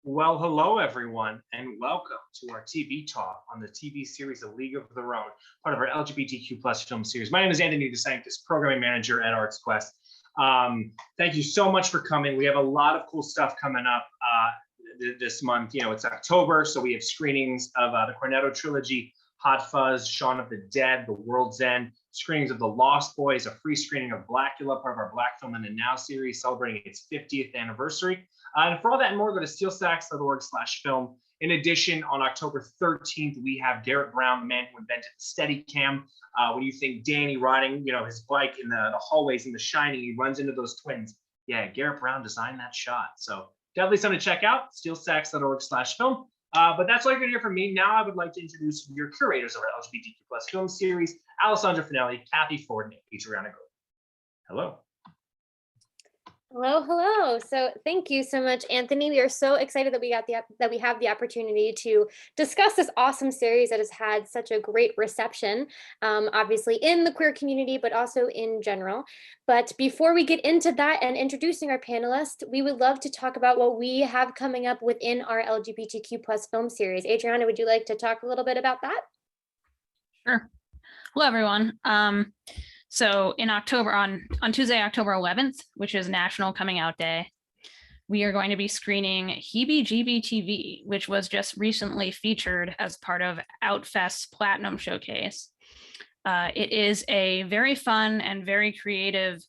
Well, hello everyone, and welcome to our TV talk on the TV series A League of Their Own, part of our LGBTQ plus film series. My name is Anthony DeSanctis, programming manager at Arts Quest. Thank you so much for coming. We have a lot of cool stuff coming up this month. You know, it's October, so we have screenings of the Cornetto Trilogy, Hot Fuzz, Shaun of the Dead, The World's End, screenings of The Lost Boys, a free screening of Blackula, part of our Black Film in the Now series, celebrating its 50th anniversary. And for all that and more, go to steelstacks.org/film. In addition, on October 13th, we have Garrett Brown, the man who invented the Steadicam. When you think Danny riding, his bike in the hallways in The Shining, he runs into those twins. Yeah, Garrett Brown designed that shot. So definitely something to check out, steelstacks.org/film. But that's all you're going to hear from me. Now I would like to introduce your curators of our LGBTQ plus film series, Alessandra Finelli, Kathy Ford, and Adriana Gold. Hello. Hello. So thank you so much, Anthony. We are so excited that we have the opportunity to discuss this awesome series that has had such a great reception, obviously in the queer community, but also in general. But before we get into that and introducing our panelists, we would love to talk about what we have coming up within our LGBTQ plus film series. Adriana, would you like to talk a little bit about that? Sure. Hello, everyone. So in October, on Tuesday, October 11th, which is National Coming Out Day, we are going to be screening Heebie-Jeebie TV, which was just recently featured as part of Outfest's Platinum Showcase. It is a very fun and very creative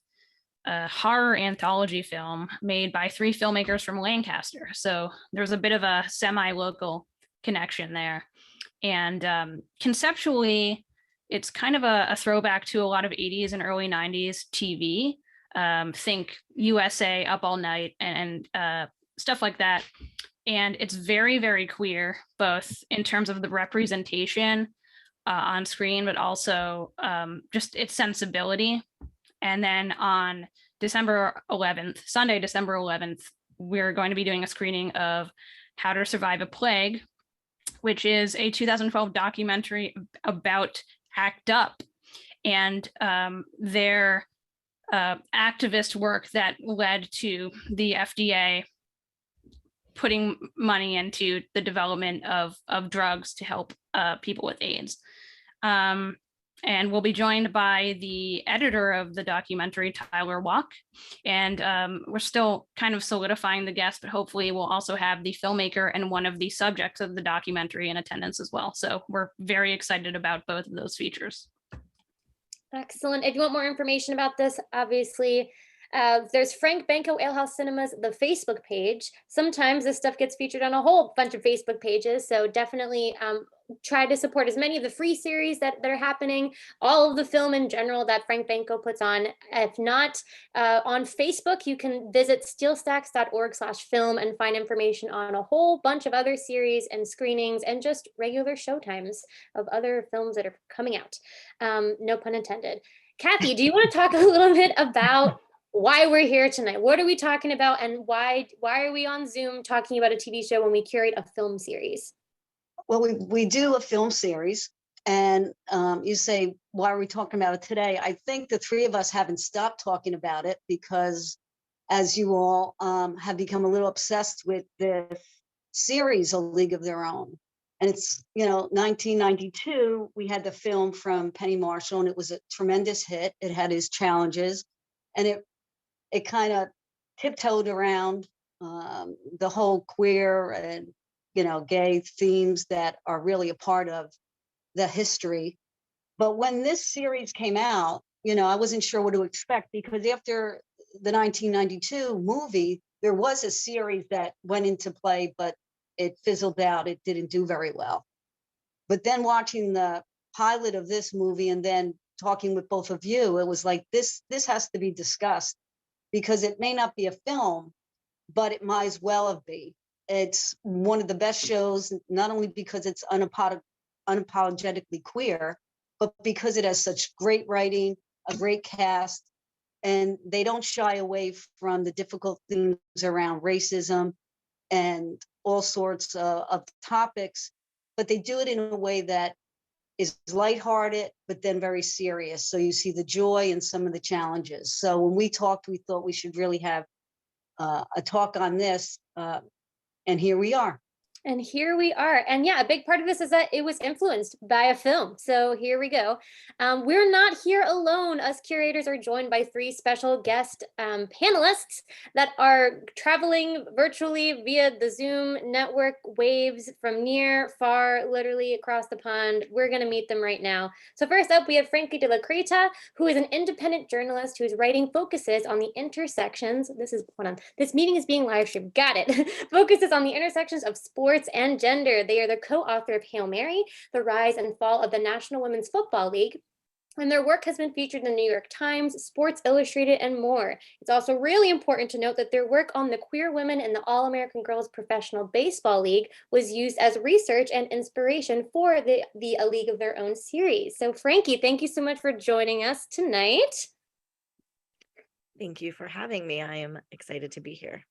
horror anthology film made by 3 filmmakers from Lancaster. So there's a bit of a semi-local connection there. And conceptually, it's kind of a throwback to a lot of 80s and early 90s TV. Think USA, Up All Night, and stuff like that. And it's very, very queer, both in terms of the representation on screen, but also just its sensibility. And then on December 11th, Sunday, December 11th, we're going to be doing a screening of How to Survive a Plague, which is a 2012 documentary about ACT UP and their activist work that led to the FDA putting money into the development of drugs to help people with AIDS. And we'll be joined by the editor of the documentary, Tyler Walk. And we're still kind of solidifying the guest, but hopefully we'll also have the filmmaker and one of the subjects of the documentary in attendance as well. So we're very excited about both of those features. Excellent. If you want more information about this, obviously, there's Frank Banco Alehouse Cinema's the Facebook page. Sometimes this stuff gets featured on a whole bunch of Facebook pages. So definitely try to support as many of the free series that are happening, all of the film in general that Frank Banco puts on. If not, on Facebook, you can visit steelstacks.org/film and find information on a whole bunch of other series and screenings and just regular showtimes of other films that are coming out. No pun intended. Kathy, do you want to talk a little bit about why we're here tonight? What are we talking about, and why are we on Zoom talking about a TV show when we curate a film series? Well, we do a film series, and you say, why are we talking about it today? I think the 3 of us haven't stopped talking about it because, as you all have become a little obsessed with the series A League of Their Own. And it's, 1992, we had the film from Penny Marshall, and it was a tremendous hit. It had its challenges, and it kind of tiptoed around the whole queer and gay themes that are really a part of the history. But when this series came out, I wasn't sure what to expect, because after the 1992 movie, there was a series that went into play, but it fizzled out. It didn't do very well. But then watching the pilot of this movie and then talking with both of you, it was like, this has to be discussed, because it may not be a film, but it might as well have been. It's one of the best shows, not only because it's unapologetically queer, but because it has such great writing, a great cast, and they don't shy away from the difficult things around racism and all sorts of topics, but they do it in a way that is lighthearted, but then very serious. So you see the joy and some of the challenges. So when we talked, we thought we should really have a talk on this. And here we are. And here we are. And yeah, a big part of this is that it was influenced by a film. So here we go. We're not here alone. Us curators are joined by 3 special guest panelists that are traveling virtually via the Zoom network waves from near, far, literally across the pond. We're going to meet them right now. So first up, we have Frankie De La Creta, who is an independent journalist whose writing focuses on the intersections. This meeting is being live streamed. Got it. Focuses on the intersections of sports and gender. They are the co-author of Hail Mary, The Rise and Fall of the National Women's Football League, and their work has been featured in the New York Times, Sports Illustrated, and more. It's also really important to note that their work on the queer women in the All-American Girls Professional Baseball League was used as research and inspiration for the A League of Their Own series. So Frankie, thank you so much for joining us tonight. Thank you for having me. I am excited to be here.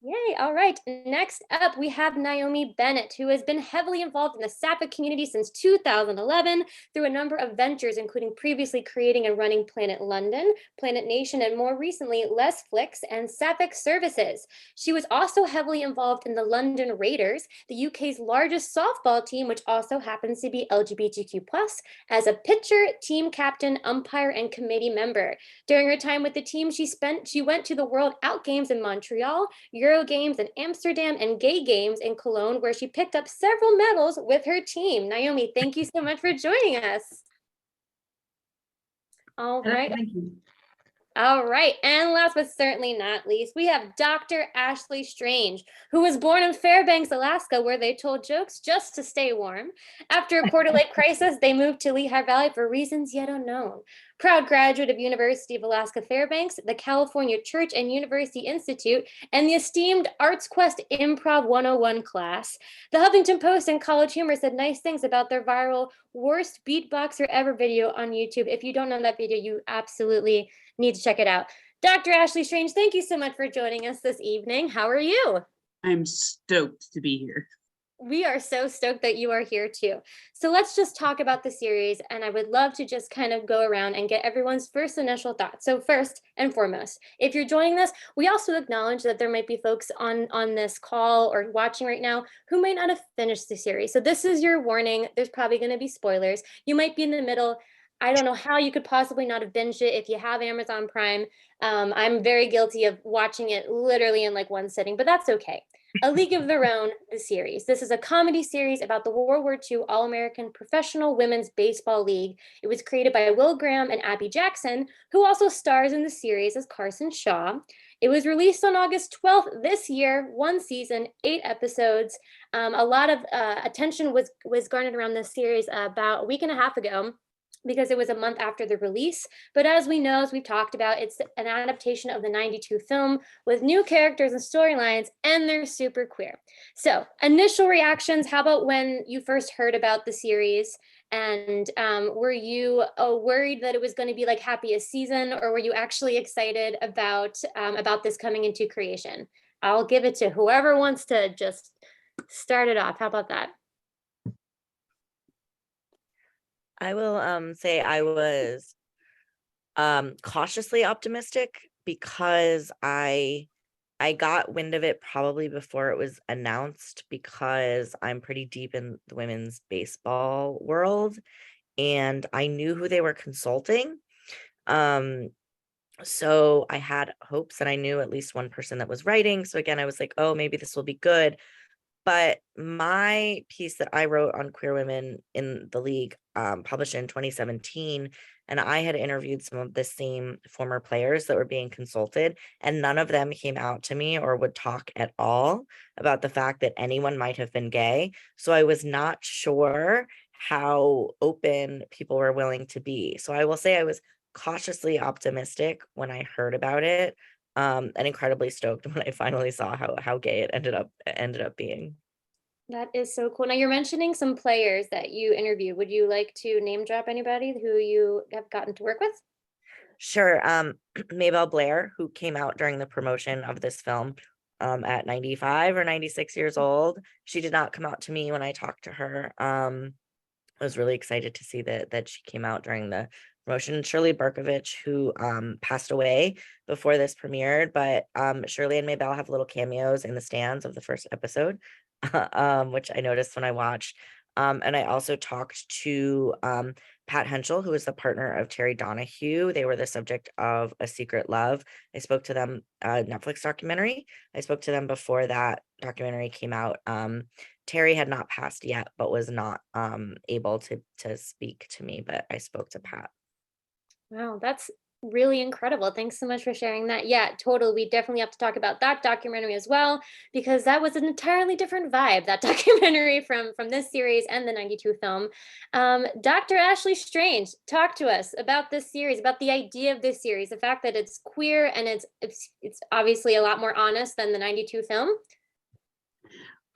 Yay, all right. Next up, we have Naomi Bennett, who has been heavily involved in the Sapphic community since 2011 through a number of ventures, including previously creating and running Planet London, Planet Nation, and more recently, Les Flicks and Sapphic Services. She was also heavily involved in the London Raiders, the UK's largest softball team, which also happens to be LGBTQ+, as a pitcher, team captain, umpire, and committee member. During her time with the team, she went to the World Out Games in Montreal, Euro Games in Amsterdam, and Gay Games in Cologne, where she picked up several medals with her team. Naomi, thank you so much for joining us. All right. Thank you. All right, and last but certainly not least, we have Dr. Ashley Strange, who was born in Fairbanks, Alaska, where they told jokes just to stay warm. After a Quarter Life crisis, they moved to Lehigh Valley for reasons yet unknown. Proud graduate of University of Alaska Fairbanks, the California Church and University Institute, and the esteemed Arts Quest Improv 101 class. The Huffington Post and College Humor said nice things about their viral worst beatboxer ever video on YouTube. If you don't know that video, you absolutely need to check it out. Dr. Ashley Strange, thank you so much for joining us this evening. How are you? I'm stoked to be here. We are so stoked that you are here too. So let's just talk about the series, and I would love to just kind of go around and get everyone's first initial thoughts. So first and foremost, if you're joining this, we also acknowledge that there might be folks on this call or watching right now who might not have finished the series. So this is your warning. There's probably going to be spoilers. You might be in the middle. I don't know how you could possibly not have binged it if you have Amazon Prime. I'm very guilty of watching it literally in like one sitting, but that's okay. A League of Their Own, the series. This is a comedy series about the World War II All-American Professional Women's Baseball League. It was created by Will Graham and Abbi Jackson, who also stars in the series as Carson Shaw. It was released on August 12th this year, 1 season, 8 episodes. A lot of attention was garnered around this series about a week and a half ago, because it was a month after the release. But as we know, as we've talked about, it's an adaptation of the 92 film with new characters and storylines, and they're super queer. So initial reactions, how about when you first heard about the series? And were you worried that it was going to be like Happiest Season, or were you actually excited about this coming into creation? I'll give it to whoever wants to just start it off. How about that? I will say I was cautiously optimistic because I got wind of it probably before it was announced, because I'm pretty deep in the women's baseball world and I knew who they were consulting. So I had hopes, and I knew at least one person that was writing. So again, I was like, oh, maybe this will be good. But my piece that I wrote on queer women in the league, published in 2017, and I had interviewed some of the same former players that were being consulted, and none of them came out to me or would talk at all about the fact that anyone might have been gay. So I was not sure how open people were willing to be. So I will say I was cautiously optimistic when I heard about it. And incredibly stoked when I finally saw how gay it ended up being. That is so cool. Now you're mentioning some players that you interview. Would you like to name drop anybody who you have gotten to work with? Sure. Maybelle Blair, who came out during the promotion of this film at 95 or 96 years old. She did not come out to me when I talked to her. I was really excited to see that she came out during the promotion, Shirley Barkovich, who passed away before this premiered, but Shirley and Maybelle have little cameos in the stands of the first episode, which I noticed when I watched. And I also talked to Pat Henschel, who is the partner of Terry Donahue. They were the subject of A Secret Love. I spoke to them, Netflix documentary. I spoke to them before that documentary came out. Terry had not passed yet, but was not able to speak to me, but I spoke to Pat. Wow, that's really incredible. Thanks so much for sharing that. Yeah, totally. We definitely have to talk about that documentary as well, because that was an entirely different vibe, that documentary from this series and the 92 film. Dr. Ashley Strange, talk to us about this series, about the idea of this series, the fact that it's queer and it's obviously a lot more honest than the 92 film.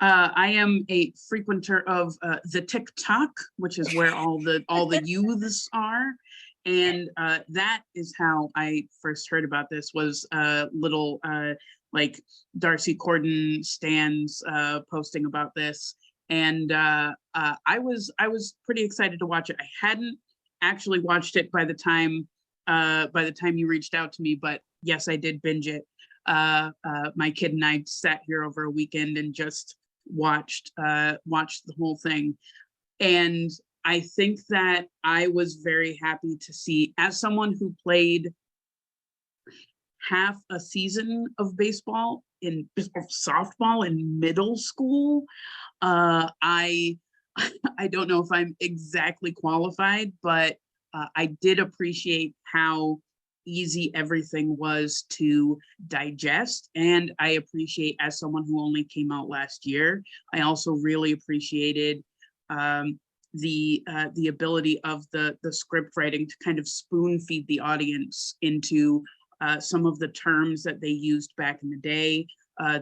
I am a frequenter of the TikTok, which is where all the youths are. And that is how I first heard about this, was little like Darcy Corden stans posting about this. And I was pretty excited to watch it. I hadn't actually watched it by the time you reached out to me, but yes, I did binge it. My kid and I sat here over a weekend and just watched the whole thing. And I think that I was very happy to see, as someone who played half a season of baseball in softball in middle school, I don't know if I'm exactly qualified, but I did appreciate how easy everything was to digest. And I appreciate, as someone who only came out last year, I also really appreciated the ability of the script writing to kind of spoon feed the audience into some of the terms that they used back in the day,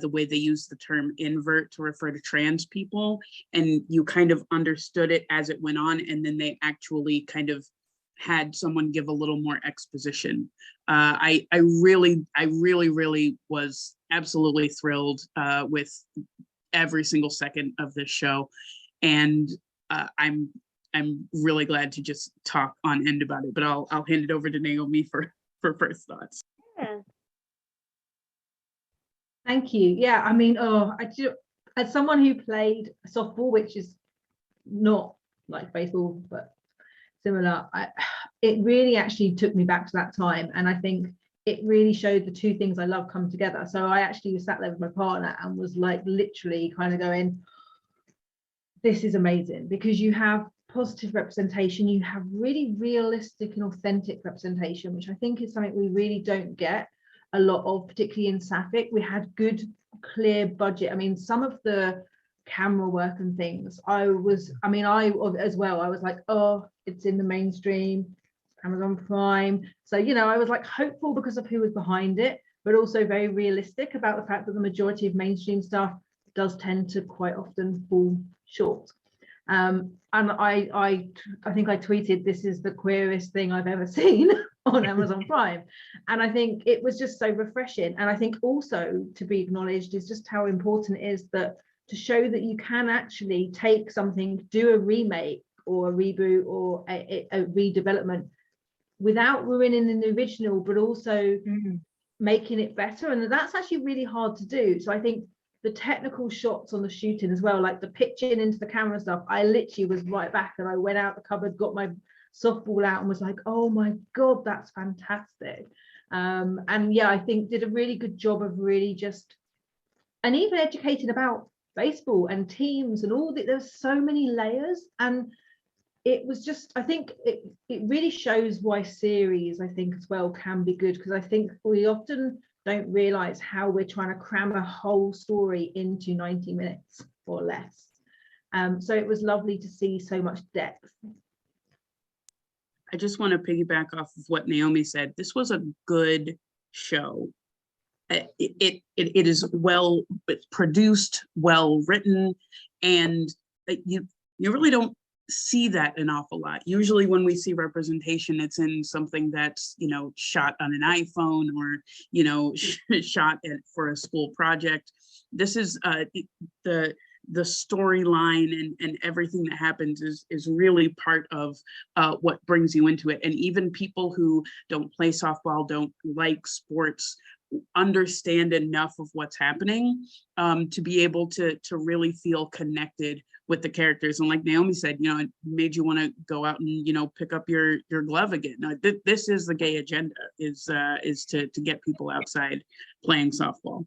the way they used the term invert to refer to trans people, and you kind of understood it as it went on, and then they actually kind of had someone give a little more exposition. I really was absolutely thrilled with every single second of this show, and I'm really glad to just talk on end about it. But I'll hand it over to Naomi for first thoughts. Yeah. Thank you. Yeah, I mean, as someone who played softball, which is not like baseball but similar, it really actually took me back to that time, and I think it really showed the two things I love come together. So I actually was sat there with my partner and was like literally kind of going, this is amazing, because you have positive representation, you have really realistic and authentic representation, which I think is something we really don't get a lot of, particularly in Sapphic. We had good, clear budget. I mean, some of the camera work and things, I was like, oh, it's in the mainstream, Amazon Prime. So, I was like hopeful because of who was behind it, but also very realistic about the fact that the majority of mainstream stuff does tend to quite often fall short. And I think I tweeted, this is the queerest thing I've ever seen on Amazon Prime. And I think it was just so refreshing. And I think also to be acknowledged is just how important it is that to show that you can actually take something, do a remake or a reboot or a redevelopment without ruining the original, but also making it better. And that's actually really hard to do. So I think the technical shots on the shooting as well, like the pitching into the camera stuff, I literally was right back and I went out the cupboard, got my softball out and was like, oh my God, that's fantastic. And yeah, I think did a really good job of really just, and even educating about baseball and teams and all that. There's so many layers, and it was just, I think it really shows why series, I think as well, can be good, because I think we often don't realize how we're trying to cram a whole story into 90 minutes or less. So it was lovely to see so much depth. I just want to piggyback off of what Naomi said. This was a good show. It is well produced, well written, and you really don't see that an awful lot. Usually when we see representation, it's in something that's, shot on an iPhone or, shot for a school project. This is the the storyline and everything that happens is really part of what brings you into it. And even people who don't play softball, don't like sports, understand enough of what's happening to be able to really feel connected with the characters. And like Naomi said, you know, it made you want to go out and, you know, pick up your glove again. This is the gay agenda, is to get people outside playing softball.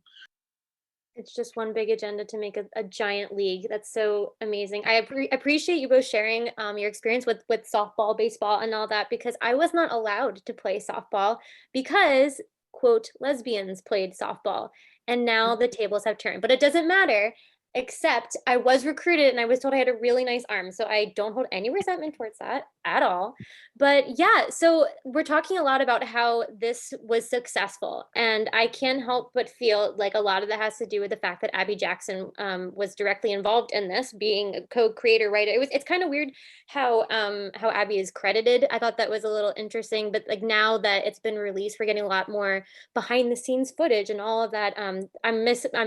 It's just one big agenda to make a giant league. That's so amazing. I appreciate you both sharing your experience with softball, baseball, and all that, because I was not allowed to play softball because, quote, lesbians played softball. And now the tables have turned. But it doesn't matter, except I was recruited and I was told I had a really nice arm. So I don't hold any resentment towards that at all. But yeah, so we're talking a lot about how this was successful. And I can't help but feel like a lot of that has to do with the fact that Abbi Jackson was directly involved in this, being a co-creator, writer. It's kind of weird how Abbi is credited. I thought that was a little interesting, but like now that it's been released, we're getting a lot more behind the scenes footage and all of that. I'm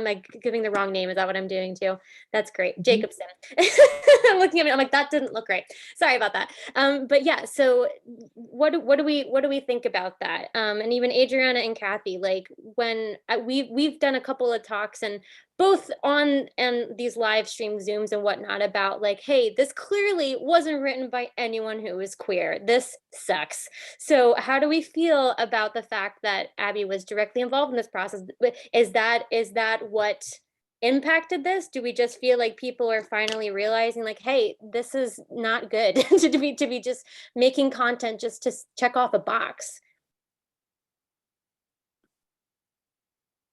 like giving the wrong name. Is that what I'm doing too? That's great. Jacobson. I'm looking at it. I'm like, that didn't look right. Sorry about that. But yeah, so what do we think about that? And even Adriana and Kathy, like when we've done a couple of talks and both on and these live stream Zooms and whatnot about like, hey, this clearly wasn't written by anyone who is queer. This sucks. So how do we feel about the fact that Abbi was directly involved in this process? Is that what impacted this? Do we just feel like people are finally realizing like, hey, this is not good to be just making content just to check off a box?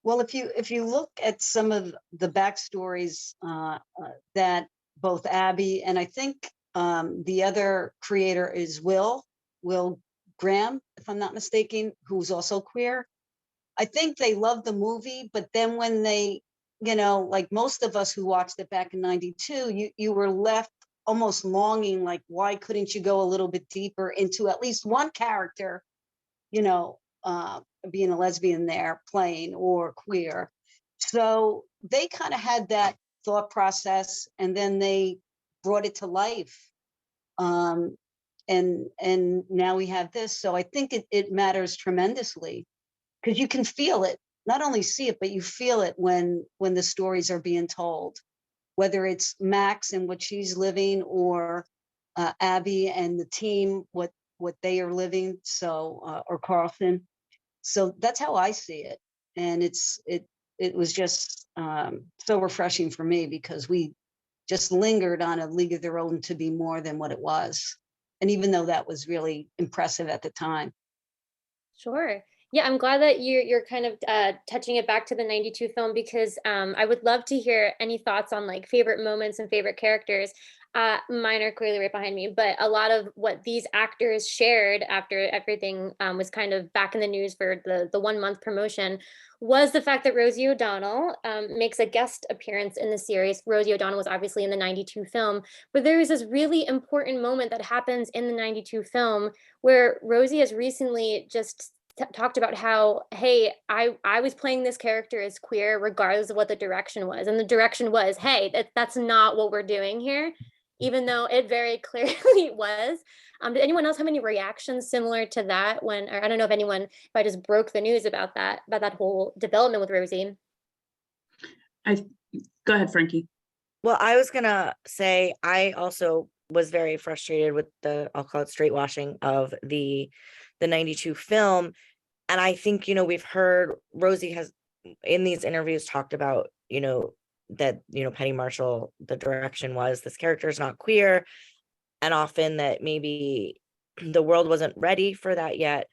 Well, if you look at some of the backstories that both Abbi and I think the other creator is Will Graham, if I'm not mistaken, who's also queer. I think they loved the movie, but then when they, you know, like most of us who watched it back in '92, you were left almost longing, like, why couldn't you go a little bit deeper into at least one character, you know, being a lesbian there playing or queer. So they kind of had that thought process and then they brought it to life. And now we have this. So I think it matters tremendously because you can feel it, not only see it, but you feel it when the stories are being told, whether it's Max and what she's living or Abbi and the team, what they are living. So, or Carlton. So that's how I see it. And it was just so refreshing for me because we just lingered on a League of Their Own to be more than what it was. And even though that was really impressive at the time. Sure. Yeah, I'm glad that you're kind of touching it back to the '92 film because I would love to hear any thoughts on like favorite moments and favorite characters. Mine are clearly right behind me, but a lot of what these actors shared after everything was kind of back in the news for the 1 month promotion was the fact that Rosie O'Donnell makes a guest appearance in the series. Rosie O'Donnell was obviously in the '92 film, but there is this really important moment that happens in the '92 film where Rosie has recently just talked about how, hey, I was playing this character as queer regardless of what the direction was. And the direction was, hey, that's not what we're doing here, even though it very clearly was. Did anyone else have any reactions similar to that when, or I don't know if I just broke the news about that whole development with Rosie? Go ahead, Frankie. Well, I was gonna say, I also was very frustrated with I'll call it straight washing of the '92 film. And I think, you know, we've heard Rosie has in these interviews talked about, you know, that, you know, Penny Marshall, the direction was this character is not queer. And often that maybe the world wasn't ready for that yet.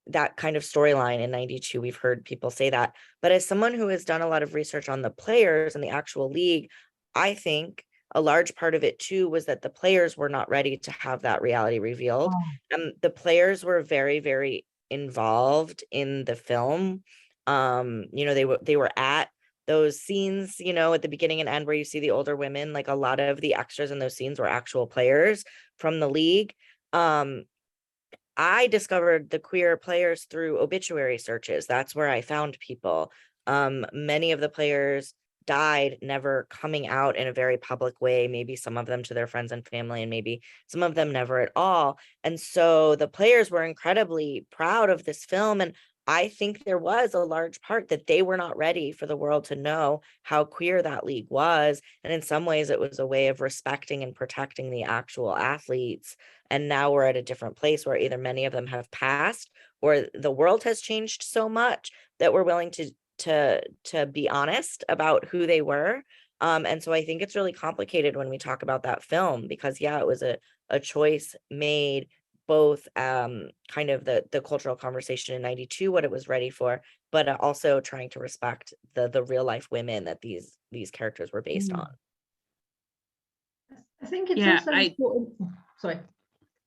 That kind of storyline in '92, we've heard people say that. But as someone who has done a lot of research on the players and the actual league, I think a large part of it too was that the players were not ready to have that reality revealed. The players were very, very involved in the film. You know, they were at those scenes, you know, at the beginning and end where you see the older women. Like a lot of the extras in those scenes were actual players from the league. I discovered the queer players through obituary searches. That's where I found people. Many of the players died never coming out in a very public way, maybe some of them to their friends and family, and maybe some of them never at all. And so the players were incredibly proud of this film. And I think there was a large part that they were not ready for the world to know how queer that league was. And in some ways, it was a way of respecting and protecting the actual athletes. And now we're at a different place where either many of them have passed or the world has changed so much that we're willing to be honest about who they were. And so I think it's really complicated when we talk about that film, because yeah, it was a choice made both kind of the cultural conversation in 92, what it was ready for, but also trying to respect the real life women that these characters were based on. I think it's Yeah, also important. Sorry.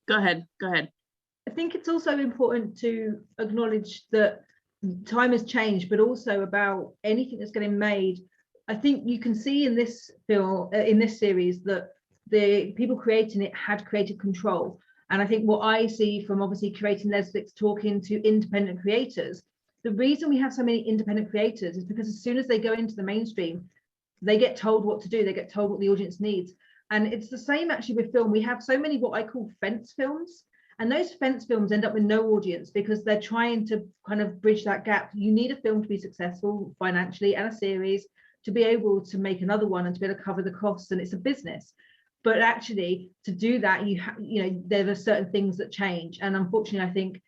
Go ahead. I think it's also important to acknowledge that time has changed, but also about anything that's getting made. I think you can see in this film, in this series, that the people creating it had creative control. And I think what I see from obviously creating Netflix, talking to independent creators, the reason we have so many independent creators is because as soon as they go into the mainstream, they get told what to do, they get told what the audience needs. And it's the same actually with film. We have so many what I call fence films, and those fence films end up with no audience because they're trying to kind of bridge that gap. You need a film to be successful financially and a series to be able to make another one and to be able to cover the costs, and it's a business. But actually, to do that, you know, there are certain things that change. And unfortunately, I think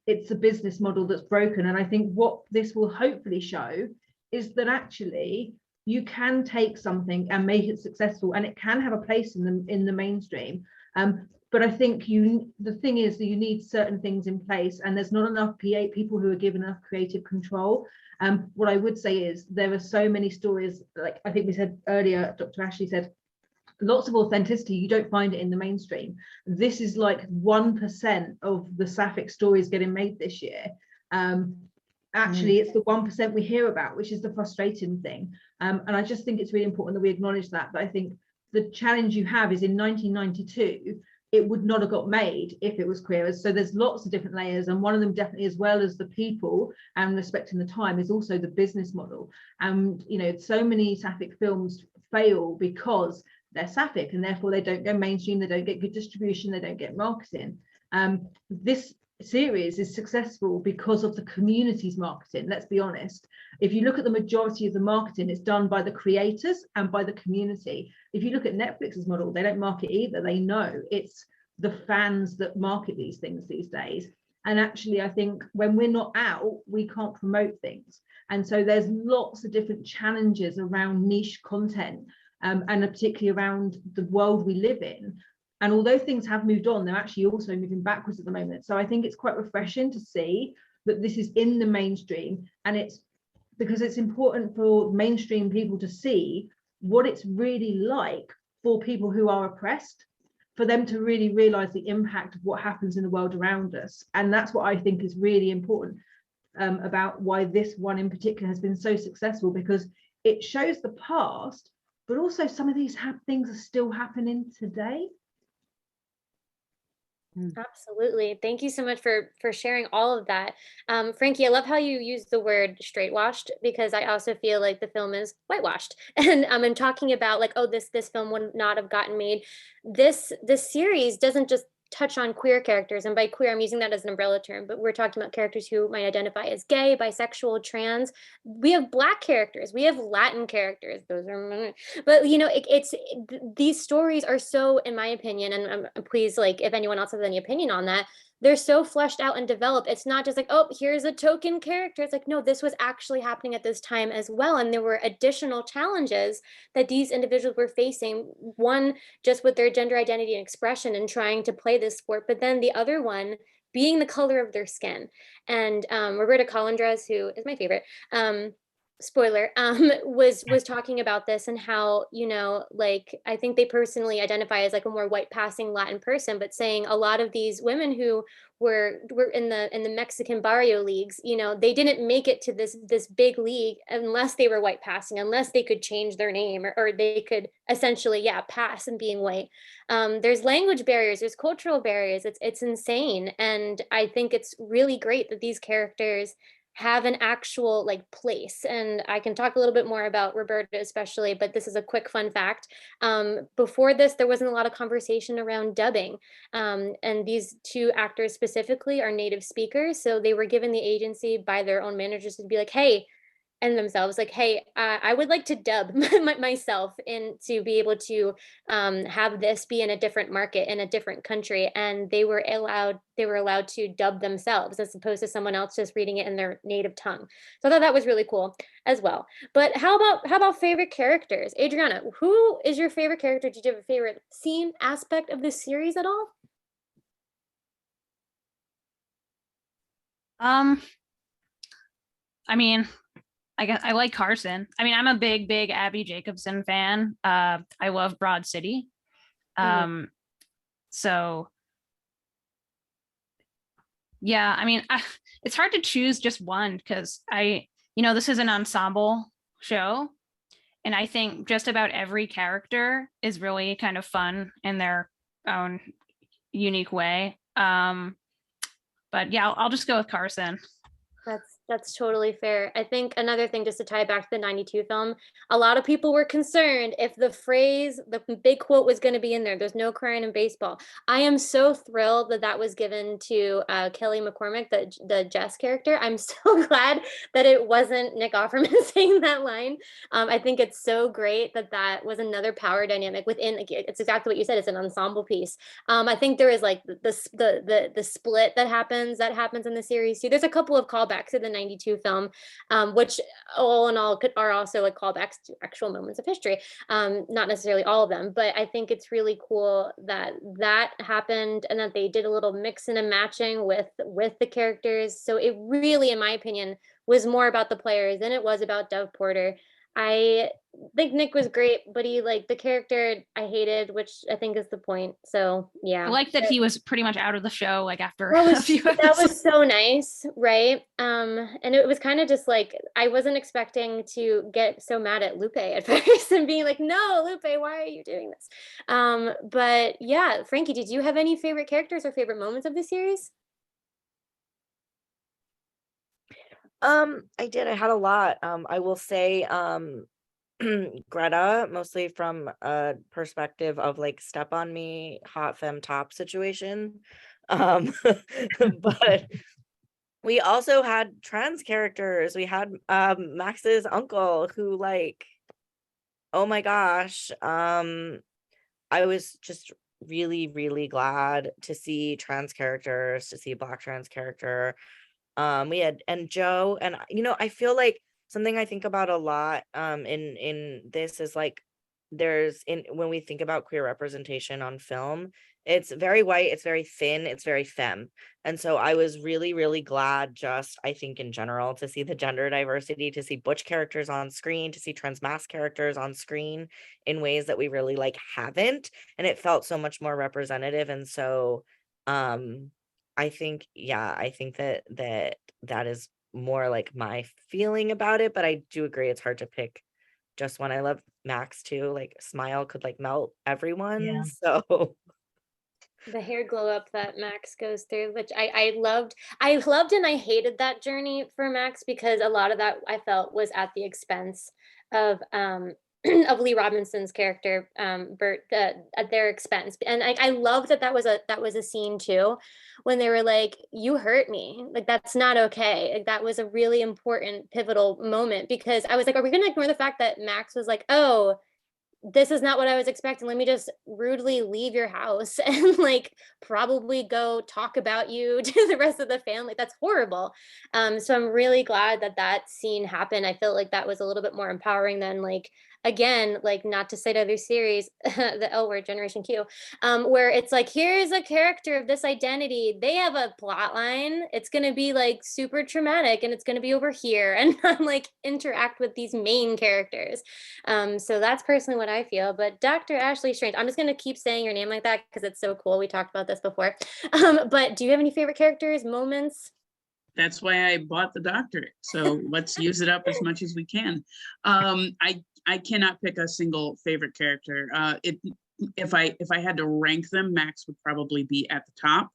it's a business model that's broken. And I think what this will hopefully show is that actually you can take something and make it successful, and it can have a place in the mainstream. But I think the thing is that you need certain things in place, and there's not enough people who are given enough creative control. What I would say is there are so many stories, like I think we said earlier, Dr. Ashley said, lots of authenticity, you don't find it in the mainstream. This is like 1% of the sapphic stories getting made this year. Actually, it's the 1% we hear about, which is the frustrating thing. And I just think it's really important that we acknowledge that. But I think the challenge you have is in 1992, it would not have got made if it was queer. So there's lots of different layers, and one of them definitely, as well as the people and respecting the time, is also the business model. And you know, so many sapphic films fail because they're sapphic, and therefore they don't go mainstream, they don't get good distribution, they don't get marketing. This series is successful because of the community's marketing. Let's be honest, if you look at the majority of the marketing, it's done by the creators and by the community. If you look at Netflix's model, they don't market either. They know it's the fans that market these things these days. And actually, I think when we're not out, we can't promote things. And so there's lots of different challenges around niche content, and particularly around the world we live in. And although things have moved on, they're actually also moving backwards at the moment. So I think it's quite refreshing to see that this is in the mainstream, and it's because it's important for mainstream people to see what it's really like for people who are oppressed, for them to really realize the impact of what happens in the world around us. And that's what I think is really important about why this one in particular has been so successful, because it shows the past, but also some of these things are still happening today. Absolutely. Thank you so much for sharing all of that. Frankie, I love how you use the word straightwashed, because I also feel like the film is whitewashed. And I'm talking about like, oh, this film would not have gotten made. This series doesn't just touch on queer characters, and by queer I'm using that as an umbrella term, but we're talking about characters who might identify as gay, bisexual, trans. We have Black characters, we have Latin characters, those are, but you know, these stories are so, in my opinion, and please, like, if anyone else has any opinion on that, they're so fleshed out and developed. It's not just like, oh, here's a token character. It's like, no, this was actually happening at this time as well. And there were additional challenges that these individuals were facing. One, just with their gender identity and expression and trying to play this sport, but then the other one being the color of their skin. And Roberta Colindrez, who is my favorite, spoiler, was talking about this and how, you know, like, I think they personally identify as like a more white passing Latin person, but saying a lot of these women who were in the Mexican barrio leagues, you know, they didn't make it to this big league unless they were white passing, unless they could change their name or they could essentially, yeah, pass and being white. There's language barriers, there's cultural barriers. It's insane. And I think it's really great that these characters have an actual like place. And I can talk a little bit more about Roberta especially, but this is a quick fun fact. Before this, there wasn't a lot of conversation around dubbing. And these two actors specifically are native speakers. So they were given the agency by their own managers to be like, hey, and themselves like, hey, I would like to dub myself in to be able to have this be in a different market in a different country, and they were allowed to dub themselves as opposed to someone else just reading it in their native tongue. So I thought that was really cool as well. But how about favorite characters? Adriana, who is your favorite character? Did you have a favorite scene aspect of this series at all? I mean, I guess I like Carson. I mean, I'm a big Abbi Jacobson fan. I love Broad City. So yeah, I mean, it's hard to choose just one because this is an ensemble show. And I think just about every character is really kind of fun in their own unique way. But yeah, I'll just go with Carson. That's totally fair. I think another thing, just to tie back to the 92 film, a lot of people were concerned if the big quote was going to be in there, there's no crying in baseball. I am so thrilled that was given to Kelly McCormick, the Jess character. I'm so glad that it wasn't Nick Offerman saying that line. I think it's so great that was another power dynamic within, it's exactly what you said, it's an ensemble piece. I think there is like the split that happens in the series too. There's a couple of callbacks to the 92 film, which all in all are also like callbacks to actual moments of history. Not necessarily all of them, but I think it's really cool that happened and that they did a little mixing and matching with the characters. So it really, in my opinion, was more about the players than it was about Dove Porter. I think Nick was great, but the character I hated, which I think is the point. So yeah, I like that he was pretty much out of the show like after a few that episodes. was so nice, right? And it was kind of just like I wasn't expecting to get so mad at Lupe at first and being like, no, Lupe, why are you doing this? But yeah, Frankie, did you have any favorite characters or favorite moments of the series? I did. I had a lot. I will say, Greta, mostly from a perspective of like step on me, hot femme top situation. But we also had trans characters. We had Max's uncle who like, oh my gosh. I was just really, really glad to see trans characters, to see a Black trans character. We had and Joe, and I feel like something I think about a lot in this is like when we think about queer representation on film, it's very white, it's very thin, it's very femme. And so I was really, really glad, just I think in general, to see the gender diversity, to see butch characters on screen, to see trans mass characters on screen in ways that we really like haven't, and it felt so much more representative. And so I think that is more like my feeling about it, but I do agree it's hard to pick just one. I love Max too. Like smile could like melt everyone. Yeah. So The hair glow up that Max goes through, which I loved and I hated that journey for Max because a lot of that I felt was at the expense of of Lee Robinson's character, Bert, at their expense. And I love that was a scene too, when they were like, "You hurt me, like that's not okay." Like, that was a really important pivotal moment because I was like, "Are we gonna ignore the fact that Max was like, oh, this is not what I was expecting. Let me just rudely leave your house and like probably go talk about you to the rest of the family. That's horrible." So I'm really glad that scene happened. I felt like that was a little bit more empowering than like, again, like not to cite other series, the L word, Generation Q, where it's like, here's a character of this identity. They have a plot line. It's going to be like super traumatic and it's going to be over here and not like interact with these main characters. So that's personally what I feel. But Dr. Ashley Strange, I'm just going to keep saying your name like that because it's so cool. We talked about this before. But do you have any favorite characters, moments? That's why I bought the doctorate. So let's use it up as much as we can. I cannot pick a single favorite character. If I had to rank them, Max would probably be at the top.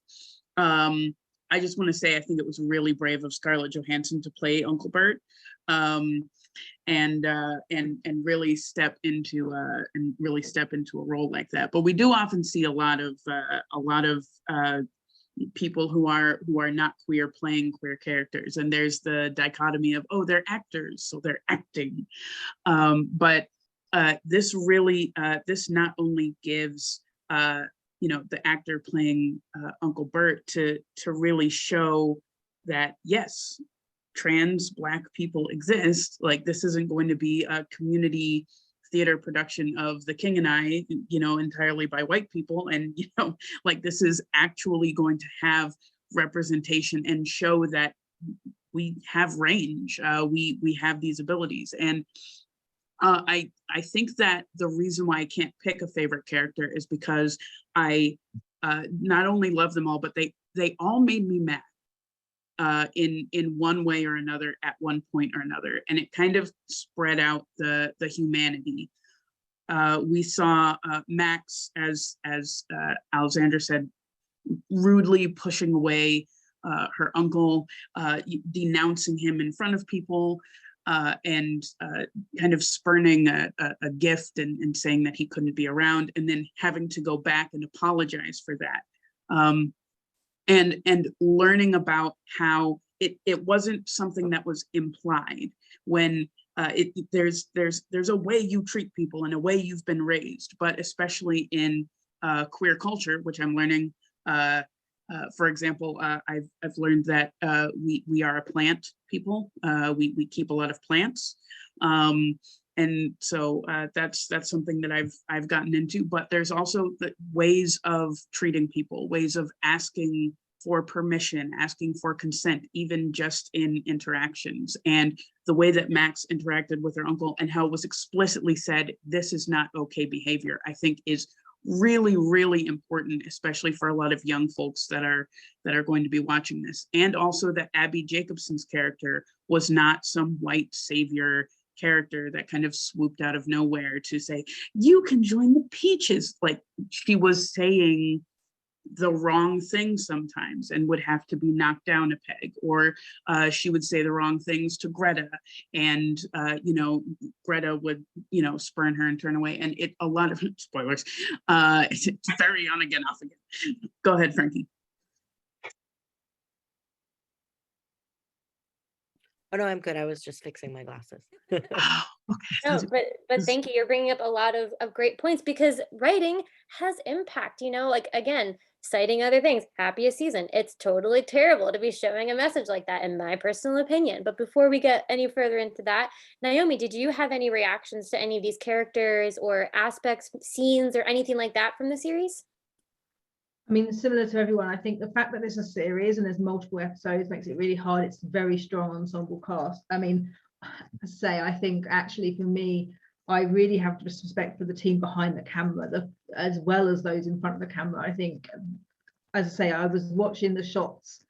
I just want to say, I think it was really brave of Scarlett Johansson to play Uncle Bert, and really step into a role like that. But we do often see a lot of people who are not queer playing queer characters, and there's the dichotomy of, oh, they're actors, so they're acting. But this really, this not only gives the actor playing Uncle Bert to really show that, yes, trans Black people exist. Like, this isn't going to be a community theater production of The King and I, entirely by white people. And, like, this is actually going to have representation and show that we have range, we have these abilities. And I think that the reason why I can't pick a favorite character is because I not only love them all, but they all made me mad in one way or another at one point or another, and it kind of spread out the humanity. We saw Max, as Alexander said, rudely pushing away her uncle, denouncing him in front of people. And kind of spurning a gift and saying that he couldn't be around, and then having to go back and apologize for that. And learning about how it wasn't something that was implied when there's a way you treat people and a way you've been raised, but especially in queer culture, which I'm learning. For example, I've learned that we are a plant people. We keep a lot of plants, and so that's something that I've gotten into. But there's also the ways of treating people, ways of asking for permission, asking for consent, even just in interactions. And the way that Max interacted with her uncle and how it was explicitly said, this is not okay behavior, I think is really, really important, especially for a lot of young folks that are going to be watching this. And also that Abbi Jacobson's character was not some white savior character that kind of swooped out of nowhere to say, you can join the Peaches. Like, she was saying the wrong thing sometimes and would have to be knocked down a peg, or she would say the wrong things to Greta, and Greta would spurn her and turn away. And a lot of spoilers, it's very on again, off again. Go ahead, Frankie. Oh no, I'm good. I was just fixing my glasses. Oh, okay. No, but thank you. You're bringing up a lot of great points, because writing has impact, like, again, citing other things, happiest season. It's totally terrible to be showing a message like that, in my personal opinion. But before we get any further into that, Naomi, did you have any reactions to any of these characters or aspects, scenes, or anything like that from the series? I mean, similar to everyone, I think the fact that there's a series and there's multiple episodes makes it really hard. It's a very strong ensemble cast. I mean, I think actually for me, I really have respect for the team behind the camera, as well as those in front of the camera. I think, as I say, I was watching the shots,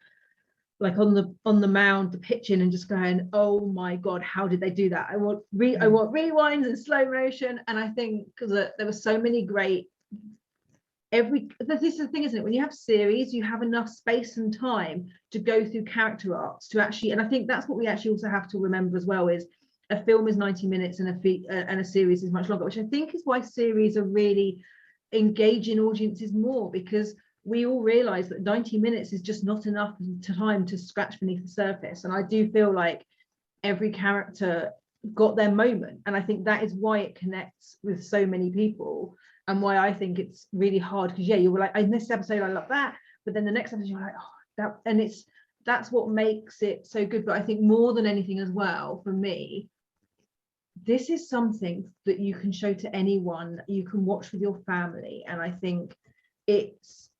like on the mound, the pitching, and just going, oh my God, how did they do that? I want rewinds and slow motion. And I think because there were so many great, this is the thing, isn't it? When you have series, you have enough space and time to go through character arcs to actually, and I think that's what we actually also have to remember as well, is a film is 90 minutes and a series is much longer, which I think is why series are really engaging audiences more, because we all realize that 90 minutes is just not enough time to scratch beneath the surface. And I do feel like every character got their moment, and I think that is why it connects with so many people, and why I think it's really hard, because you were like, in this episode I love that, but then the next episode you're like, oh, that, and that's what makes it so good. But I think more than anything as well, for me, this is something that you can show to anyone, you can watch with your family, and I think it's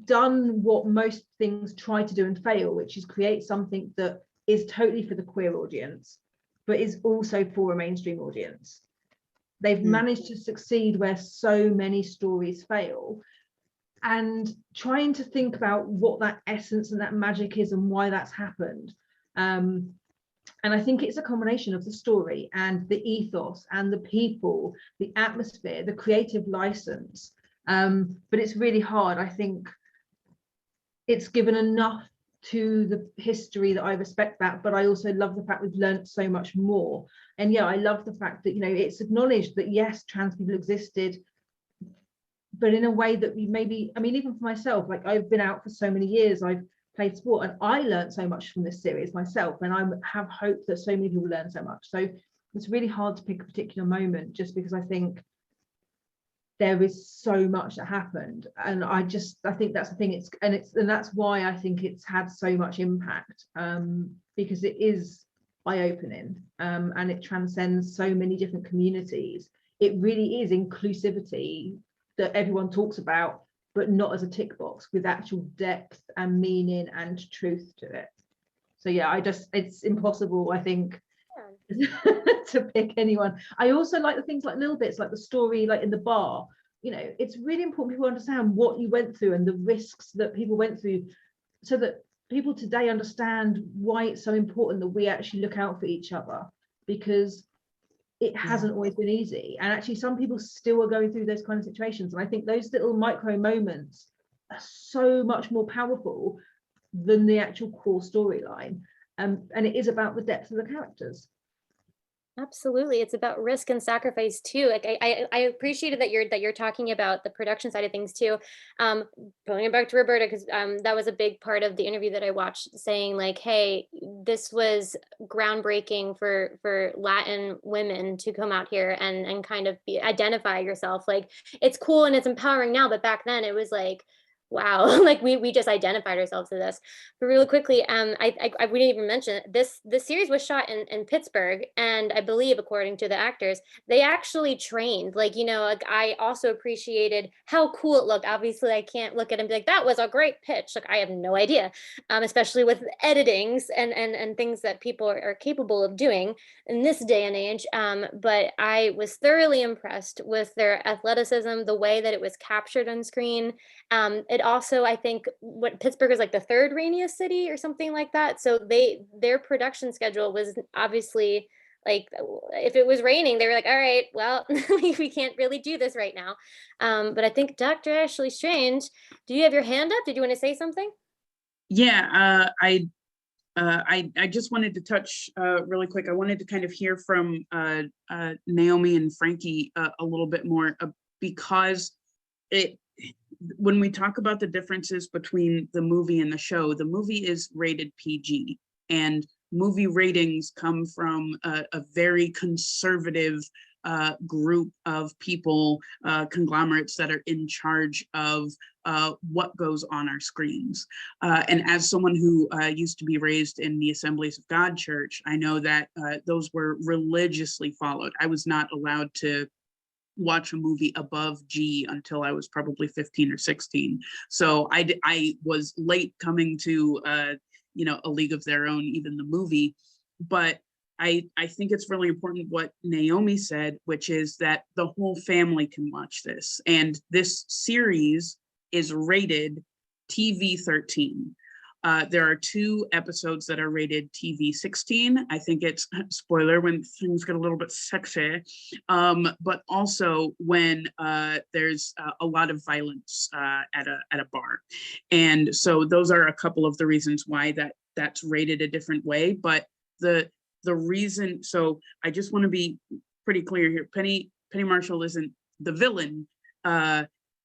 done what most things try to do and fail, which is create something that is totally for the queer audience, but is also for a mainstream audience. They've managed to succeed where so many stories fail, and trying to think about what that essence and that magic is and why that's happened. And I think it's a combination of the story and the ethos and the people, the atmosphere, the creative license. But it's really hard. I think it's given enough to the history that I respect that, but I also love the fact we've learned so much more. And yeah, I love the fact that, you know, it's acknowledged that yes, trans people existed, but in a way that we maybe, I mean, even for myself, like I've been out for so many years, I've played sport, and I learned so much from this series myself, and I have hope that so many people learn so much. So it's really hard to pick a particular moment, just because I think there is so much that happened, and I think that's the thing. And that's why I think it's had so much impact, because it is eye-opening, and it transcends so many different communities. It really is inclusivity that everyone talks about, but not as a tick box, with actual depth and meaning and truth to it. So yeah, it's impossible, I think, to pick anyone. I also like the things like little bits, like the story, like in the bar. You know, it's really important people understand what you went through and the risks that people went through, so that people today understand why it's so important that we actually look out for each other, because it hasn't always been easy, and actually some people still are going through those kind of situations. And I think those little micro moments are so much more powerful than the actual core storyline, and it is about the depth of the characters. Absolutely, it's about risk and sacrifice too. Like I appreciated that you're talking about the production side of things too. Going back to Roberta, because that was a big part of the interview that I watched, saying like, hey, this was groundbreaking for Latin women to come out here and kind of identify yourself. Like, it's cool and it's empowering now, but back then it was like, wow, like we just identified ourselves to this. But really quickly, we didn't even mention it. This series was shot in Pittsburgh, and I believe, according to the actors, they actually trained. Like, you know, like I also appreciated how cool it looked. Obviously, I can't look at it and be like, that was a great pitch. Like, I have no idea, especially with editings and things that people are capable of doing in this day and age. But I was thoroughly impressed with their athleticism, the way that it was captured on screen. It also, I think, what Pittsburgh is like the third rainiest city or something like that. So their production schedule was obviously like, if it was raining, they were like, all right, well, we can't really do this right now. But I think Dr. Ashley Strange, do you have your hand up? Did you want to say something? Yeah, I just wanted to touch really quick. I wanted to kind of hear from Naomi and Frankie a little bit more, because when we talk about the differences between the movie and the show, the movie is rated PG, and movie ratings come from a very conservative group of people, conglomerates that are in charge of what goes on our screens. And as someone who used to be raised in the Assemblies of God Church, I know that those were religiously followed. I was not allowed to watch a movie above G until I was probably 15 or 16. So I was late coming to you know, A League of Their Own, even the movie. But I think it's really important what Naomi said, which is that the whole family can watch this. And this series is rated TV 13. There are 2 episodes that are rated TV 16. I think it's, spoiler, when things get a little bit sexy, but also when there's a lot of violence at a bar. And so those are a couple of the reasons why that's rated a different way. But the reason, so I just want to be pretty clear here. Penny Marshall isn't the villain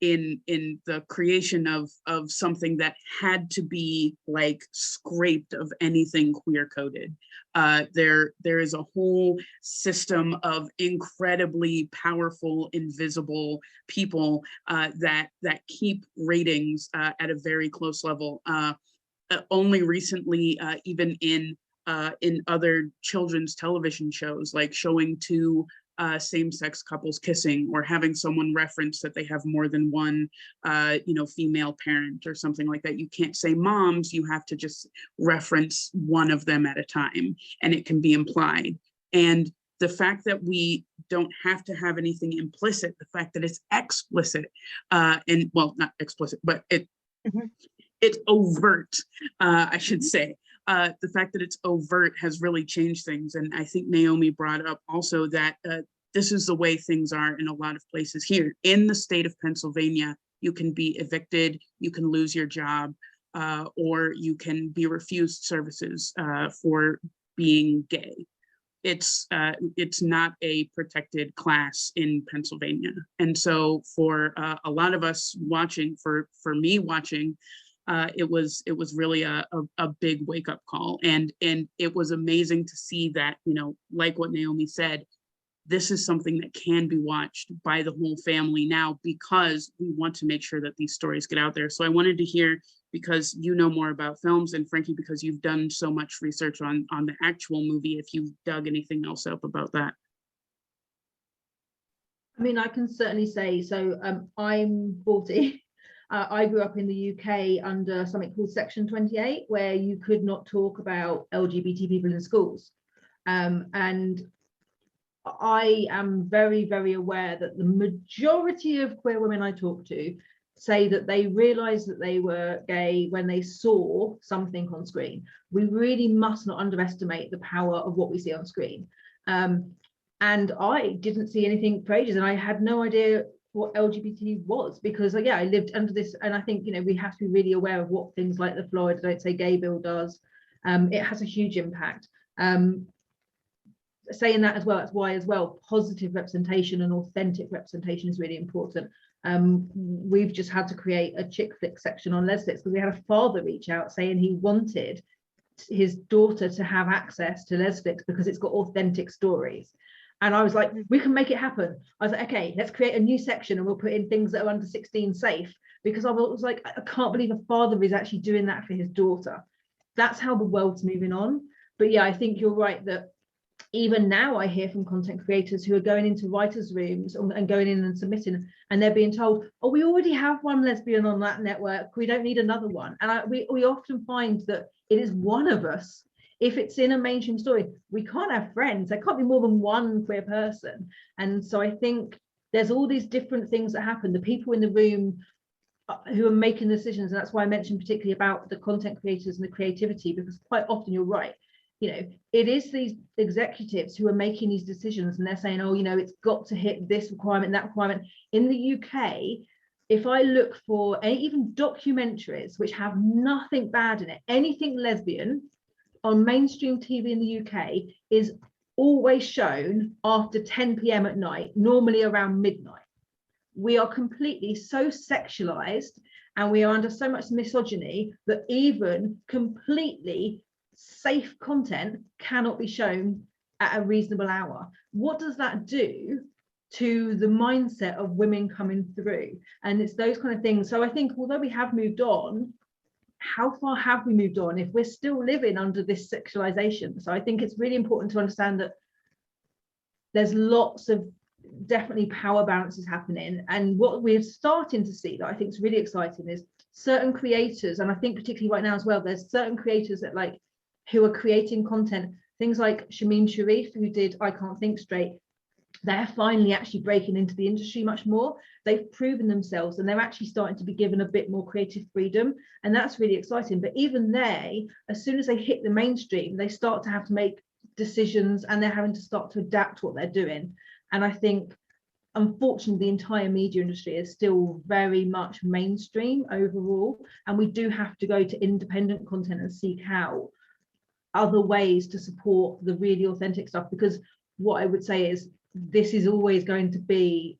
in the creation of something that had to be like scraped of anything queer coded. There is a whole system of incredibly powerful, invisible people that keep ratings at a very close level. Only recently, even in other children's television shows, like showing 2 same-sex couples kissing, or having someone reference that they have more than one you know, female parent or something like that. You can't say moms, you have to just reference one of them at a time, and it can be implied. And the fact that we don't have to have anything implicit, the fact that it's explicit, and well, not explicit, but it's overt, I should say. The fact that it's overt has really changed things. And I think Naomi brought up also that this is the way things are in a lot of places here. In the state of Pennsylvania, you can be evicted, you can lose your job or you can be refused services for being gay. It's not a protected class in Pennsylvania. And so for a lot of us watching, for me watching, it was really a big wake up call. And it was amazing to see that, you know, like what Naomi said, this is something that can be watched by the whole family now, because we want to make sure that these stories get out there. So I wanted to hear, because you know more about films, and Frankie, because you've done so much research on the actual movie, if you've dug anything else up about that. I mean, I can certainly say, so I'm 40. I grew up in the UK under something called Section 28, where you could not talk about LGBT people in schools. And I am very, very aware that the majority of queer women I talk to say that they realized that they were gay when they saw something on screen. We really must not underestimate the power of what we see on screen. And I didn't see anything for ages, and I had no idea what LGBT was, because yeah, I lived under this. And I think, you know, we have to be really aware of what things like the Florida Don't Say Gay bill does. It has a huge impact. Saying that as well, that's why as well positive representation and authentic representation is really important. We've just had to create a chick flick section on Lesflix because we had a father reach out saying he wanted his daughter to have access to Lesflix because it's got authentic stories. And I was like, we can make it happen. I was like, okay, let's create a new section and we'll put in things that are under 16 safe, because I was like, I can't believe a father is actually doing that for his daughter. That's how the world's moving on. But yeah, I think you're right that even now I hear from content creators who are going into writers' rooms and going in and submitting, and they're being told, oh, we already have one lesbian on that network, we don't need another one. And we often find that it is one of us. If it's in a mainstream story, we can't have friends. There can't be more than one queer person. And so I think there's all these different things that happen. The people in the room who are making decisions, and that's why I mentioned particularly about the content creators and the creativity, because quite often you're right. You know, it is these executives who are making these decisions, and they're saying, oh, you know, it's got to hit this requirement, that requirement. In the UK, if I look for even documentaries which have nothing bad in it, anything lesbian on mainstream TV in the UK is always shown after 10 p.m. at night, normally around midnight. We are completely so sexualized, and we are under so much misogyny that even completely safe content cannot be shown at a reasonable hour. What does that do to the mindset of women coming through? And it's those kind of things. So I think although we have moved on, how far have we moved on if we're still living under this sexualization? So I think it's really important to understand that there's lots of definitely power balances happening. And what we're starting to see that I think is really exciting is certain creators, and I think particularly right now as well, there's certain creators that like who are creating content, things like Shamim Sharif, who did I Can't Think Straight. They're finally actually breaking into the industry much more. They've proven themselves, and they're actually starting to be given a bit more creative freedom, and that's really exciting. But even they, as soon as they hit the mainstream, they start to have to make decisions, and they're having to start to adapt what they're doing. And I think, unfortunately, the entire media industry is still very much mainstream overall, and we do have to go to independent content and seek out other ways to support the really authentic stuff, because what I would say is this is always going to be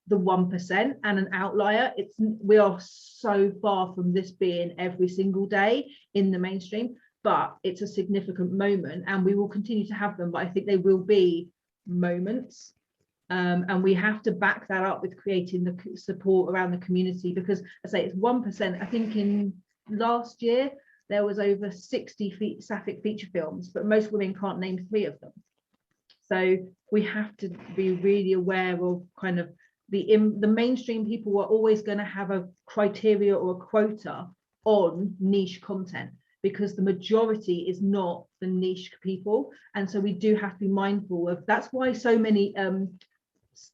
the 1% and an outlier. We are so far from this being every single day in the mainstream, but it's a significant moment, and we will continue to have them. But I think they will be moments, and we have to back that up with creating the support around the community, because I say it's 1%. I think in last year there was over 60 sapphic feature films, but most women can't name 3 of them. So we have to be really aware of kind of the mainstream people are always going to have a criteria or a quota on niche content, because the majority is not the niche people. And so we do have to be mindful of, that's why so many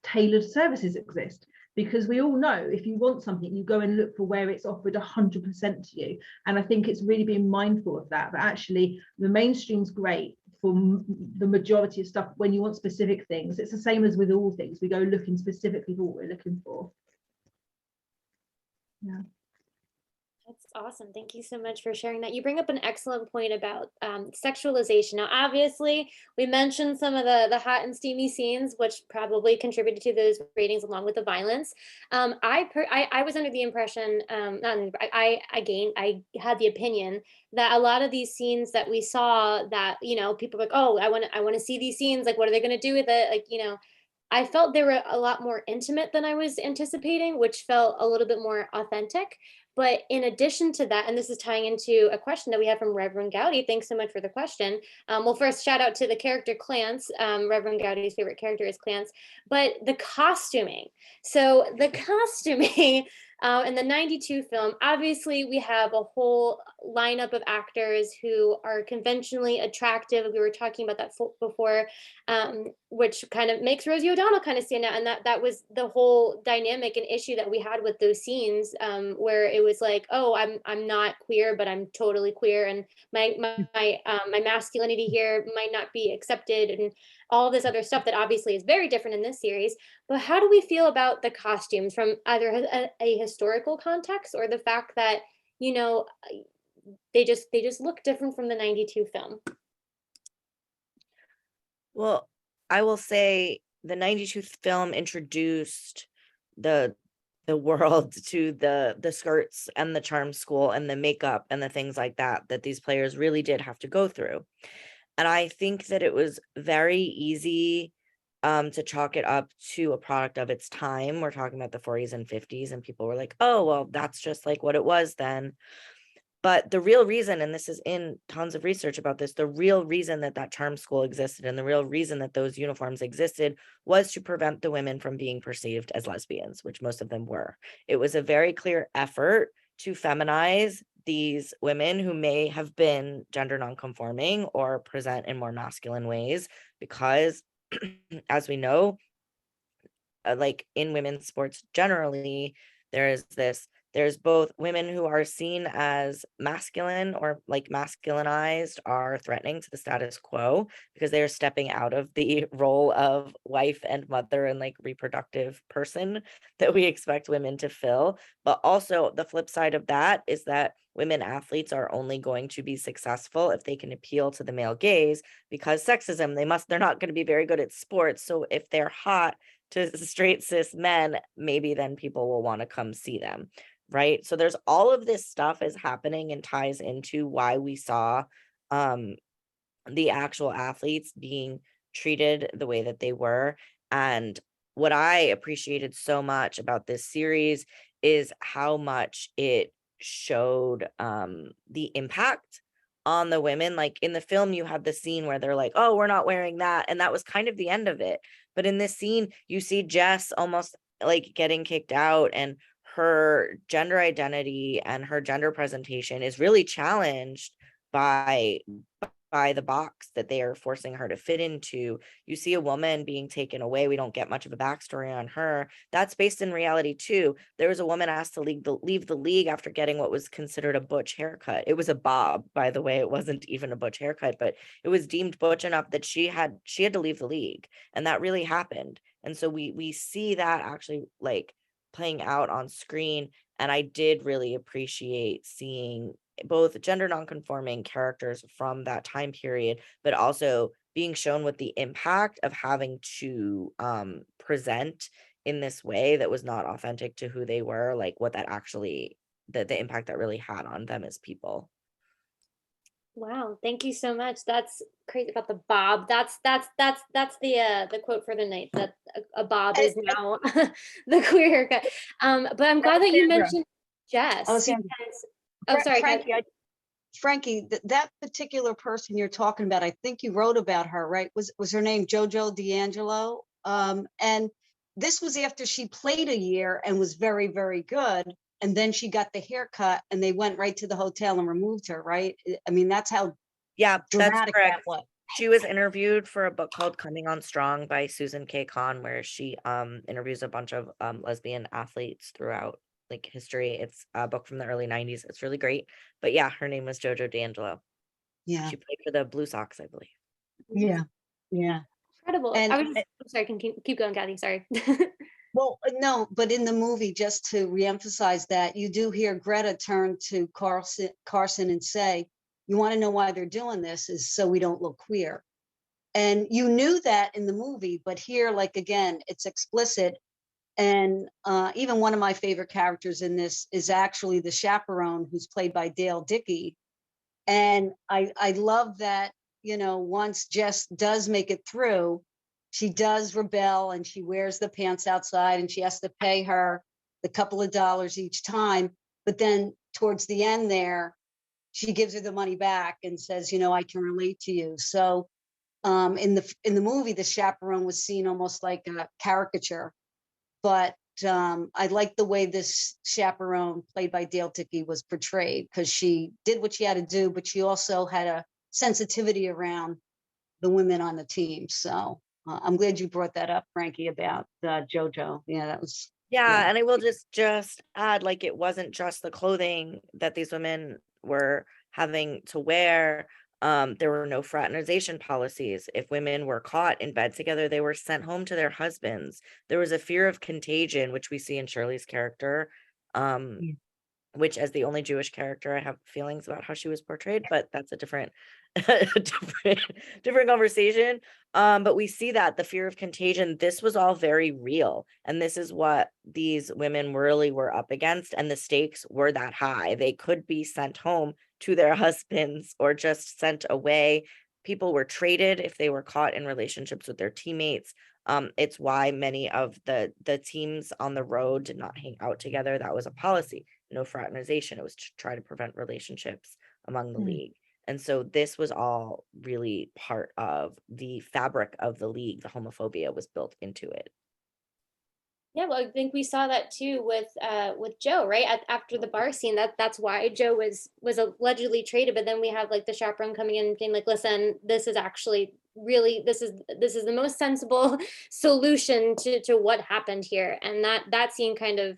tailored services exist, because we all know if you want something, you go and look for where it's offered 100% to you. And I think it's really being mindful of that, but actually the mainstream's great for the majority of stuff. When you want specific things, it's the same as with all things, we go looking specifically for what we're looking for. Yeah. That's awesome. Thank you so much for sharing that. You bring up an excellent point about sexualization. Now, obviously, we mentioned some of the hot and steamy scenes, which probably contributed to those ratings along with the violence. I was under the impression, I had the opinion that a lot of these scenes that we saw that, you know, people were like, oh, I want to see these scenes. Like, what are they going to do with it? Like, you know, I felt they were a lot more intimate than I was anticipating, which felt a little bit more authentic. But in addition to that, and this is tying into a question that we have from Reverend Gowdy. Thanks so much for the question. Well, first, shout out to the character Clance. Reverend Gowdy's favorite character is Clance. But the costuming. So the costuming in the 92 film, obviously we have a whole lineup of actors who are conventionally attractive. We were talking about that before, which kind of makes Rosie O'Donnell kind of stand out. And that was the whole dynamic and issue that we had with those scenes, where it was like, oh, I'm not queer, but I'm totally queer, and my masculinity here might not be accepted, and all this other stuff that obviously is very different in this series. But how do we feel about the costumes from either a historical context or the fact that, you know, they just look different from the 92 film? Well, I will say the 92 film introduced the world to the skirts and the charm school and the makeup and the things like that these players really did have to go through. And I think that it was very easy to chalk it up to a product of its time. We're talking about the 40s and 50s, and people were like, oh, well, that's just like what it was then. But the real reason, and this is in tons of research about this, the real reason that charm school existed and the real reason that those uniforms existed was to prevent the women from being perceived as lesbians, which most of them were. It was a very clear effort to feminize these women who may have been gender nonconforming or present in more masculine ways, because as we know, like in women's sports generally, there's both women who are seen as masculine or like masculinized, are threatening to the status quo because they are stepping out of the role of wife and mother and like reproductive person that we expect women to fill. But also the flip side of that is that women athletes are only going to be successful if they can appeal to the male gaze, because sexism, they're not going to be very good at sports. So if they're hot to straight cis men, maybe then people will want to come see them. Right. So there's all of this stuff is happening and ties into why we saw the actual athletes being treated the way that they were. And what I appreciated so much about this series is how much it showed the impact on the women. Like in the film, you had the scene where they're like, oh, we're not wearing that. And that was kind of the end of it. But in this scene, you see Jess almost like getting kicked out, and her gender identity and her gender presentation is really challenged by the box that they are forcing her to fit into. You see a woman being taken away. We don't get much of a backstory on her. That's based in reality too. There was a woman asked to leave the league after getting what was considered a butch haircut. It was a bob, by the way. It wasn't even a butch haircut, but it was deemed butch enough that she had to leave the league. And that really happened. And so we see that actually like playing out on screen. And I did really appreciate seeing both gender nonconforming characters from that time period, but also being shown with the impact of having to present in this way that was not authentic to who they were, like what that actually, the impact that really had on them as people. Wow, thank you so much. That's crazy about the bob. That's the quote for the night, that a bob is now the queer haircut. But I'm glad that you mentioned Jess. Oh, Sorry, Frankie, that particular person you're talking about, I think you wrote about her, right? Was her name JoJo D'Angelo? And this was after she played a year and was very, very good. And then she got the haircut and they went right to the hotel and removed her, right? I mean, that's how dramatic that was. She was interviewed for a book called Coming On Strong by Susan K. Kahn, where she interviews a bunch of lesbian athletes throughout like history. It's a book from the early 90s. It's really great. But yeah, her name was JoJo D'Angelo. Yeah. She played for the Blue Sox, I believe. Yeah. Yeah. Incredible. And I'm sorry, can keep going, Kathy. Sorry. Well, No, but in the movie, just to reemphasize that, you do hear Greta turn to Carson and say, you want to know why they're doing this is so we don't look queer. And you knew that in the movie, but here, like, again, it's explicit. And even one of my favorite characters in this is actually the chaperone, who's played by Dale Dickey. And I love that, you know, once Jess does make it through, she does rebel and she wears the pants outside and she has to pay her the couple of dollars each time. But then towards the end there, she gives her the money back and says, you know, I can relate to you. So in the movie, the chaperone was seen almost like a caricature. But I like the way this chaperone, played by Dale Dickey, was portrayed, because she did what she had to do, but she also had a sensitivity around the women on the team. So I'm glad you brought that up, Frankie, about JoJo. Yeah, that was. Yeah, and I will just add, like, it wasn't just the clothing that these women were having to wear. There were no fraternization policies. If women were caught in bed together, they were sent home to their husbands. There was a fear of contagion, which we see in Shirley's character, which, as the only Jewish character, I have feelings about how she was portrayed, but that's a different different conversation. But we see that the fear of contagion, this was all very real. And this is what these women really were up against. And the stakes were that high. They could be sent home to their husbands or just sent away. People were traded if they were caught in relationships with their teammates. It's why many of the teams on the road did not hang out together. That was a policy. No fraternization. It was to try to prevent relationships among the league. And so this was all really part of the fabric of the league. The homophobia was built into it. Yeah, well, I think we saw that too with Joe, right? After the bar scene, that's why Joe was allegedly traded. But then we have like the chaperone coming in and being like, listen, this is actually really, this is the most sensible solution to what happened here. And that scene kind of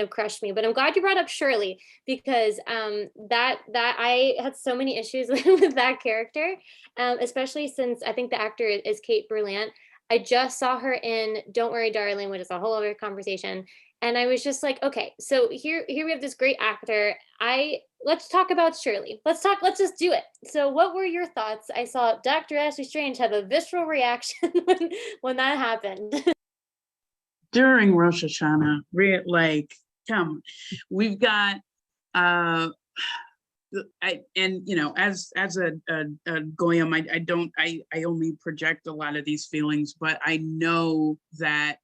crushed me. But I'm glad you brought up Shirley, because that I had so many issues with that character, especially since I think the actor is Kate Berlant. I just saw her in Don't Worry, Darling, which is a whole other conversation. And I was just like, okay, so here we have this great actor. Let's talk about Shirley. Let's just do it. So what were your thoughts? I saw Dr. Ashley Strange have a visceral reaction when that happened. During Rosh Hashanah, come, we've got, as a goyim, I only project a lot of these feelings, but I know that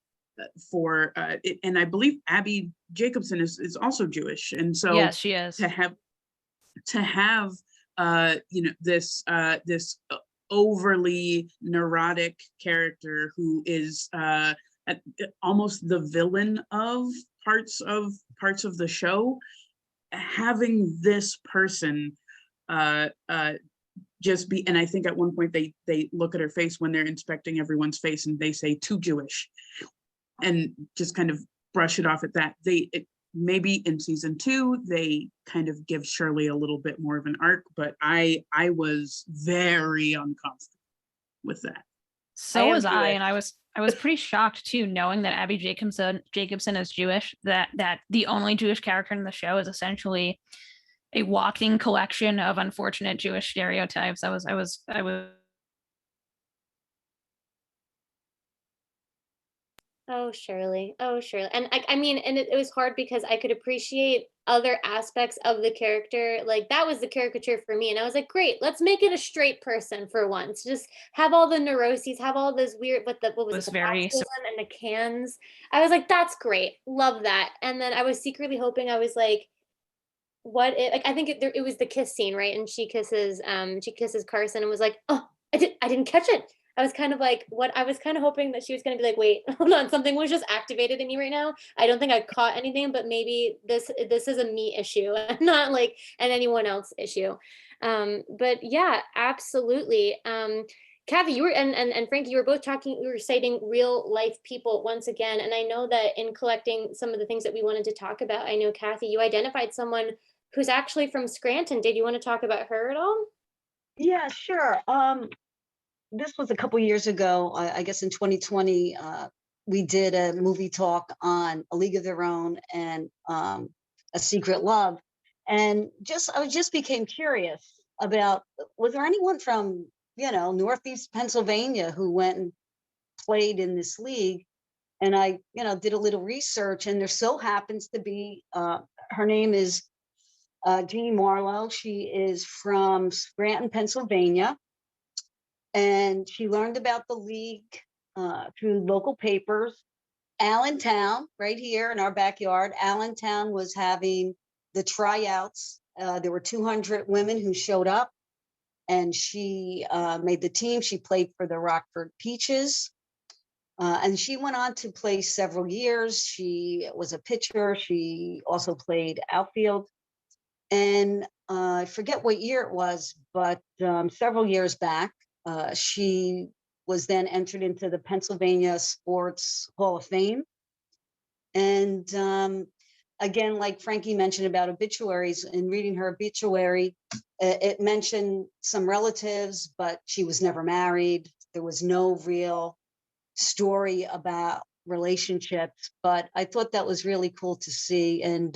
for it, and I believe Abbi Jacobson is also Jewish, and so yes, she is. to have this overly neurotic character who is almost the villain of parts of the show, having this person just be, and I think at one point they look at her face when they're inspecting everyone's face and they say too Jewish, and just kind of brush it off at that. Maybe in season 2 they kind of give Shirley a little bit more of an arc, but I was very uncomfortable with that. So was I, and I was pretty shocked too, knowing that Abbi Jacobson is Jewish, that the only Jewish character in the show is essentially a walking collection of unfortunate Jewish stereotypes. I was Oh, Shirley. And I mean, and it was hard because I could appreciate other aspects of the character. Like that was the caricature for me. And I was like, great, let's make it a straight person for once. Just have all the neuroses, have all those weird, what was it, the baptism and the cans. I was like, that's great. Love that. And then I was secretly hoping, I was like, I think it was the kiss scene, right? And she kisses Carson and was like, oh, I didn't catch it. I was kind of like, what? I was kind of hoping that she was going to be like, wait, hold on, something was just activated in me right now. I don't think I caught anything, but maybe this is a me issue, not like an anyone else issue. But yeah, absolutely. Kathy, you were and Frankie, you were both you were citing real life people once again. And I know that in collecting some of the things that we wanted to talk about, I know Kathy, you identified someone who's actually from Scranton. Did you want to talk about her at all? Yeah, sure. This was a couple years ago, I guess in 2020, we did a movie talk on A League of Their Own and A Secret Love. And I just became curious about, was there anyone from, Northeast Pennsylvania who went and played in this league? And I, did a little research, and there so happens to be, her name is Jeannie Morwell. She is from Scranton, Pennsylvania. And she learned about the league through local papers. Allentown, right here in our backyard, Allentown was having the tryouts. There were 200 women who showed up, and she made the team. She played for the Rockford Peaches. And she went on to play several years. She was a pitcher. She also played outfield. And I forget what year it was, but several years back, she was then entered into the Pennsylvania Sports Hall of Fame. And again, like Frankie mentioned about obituaries, in reading her obituary, it mentioned some relatives, but she was never married. There was no real story about relationships, but I thought that was really cool to see. And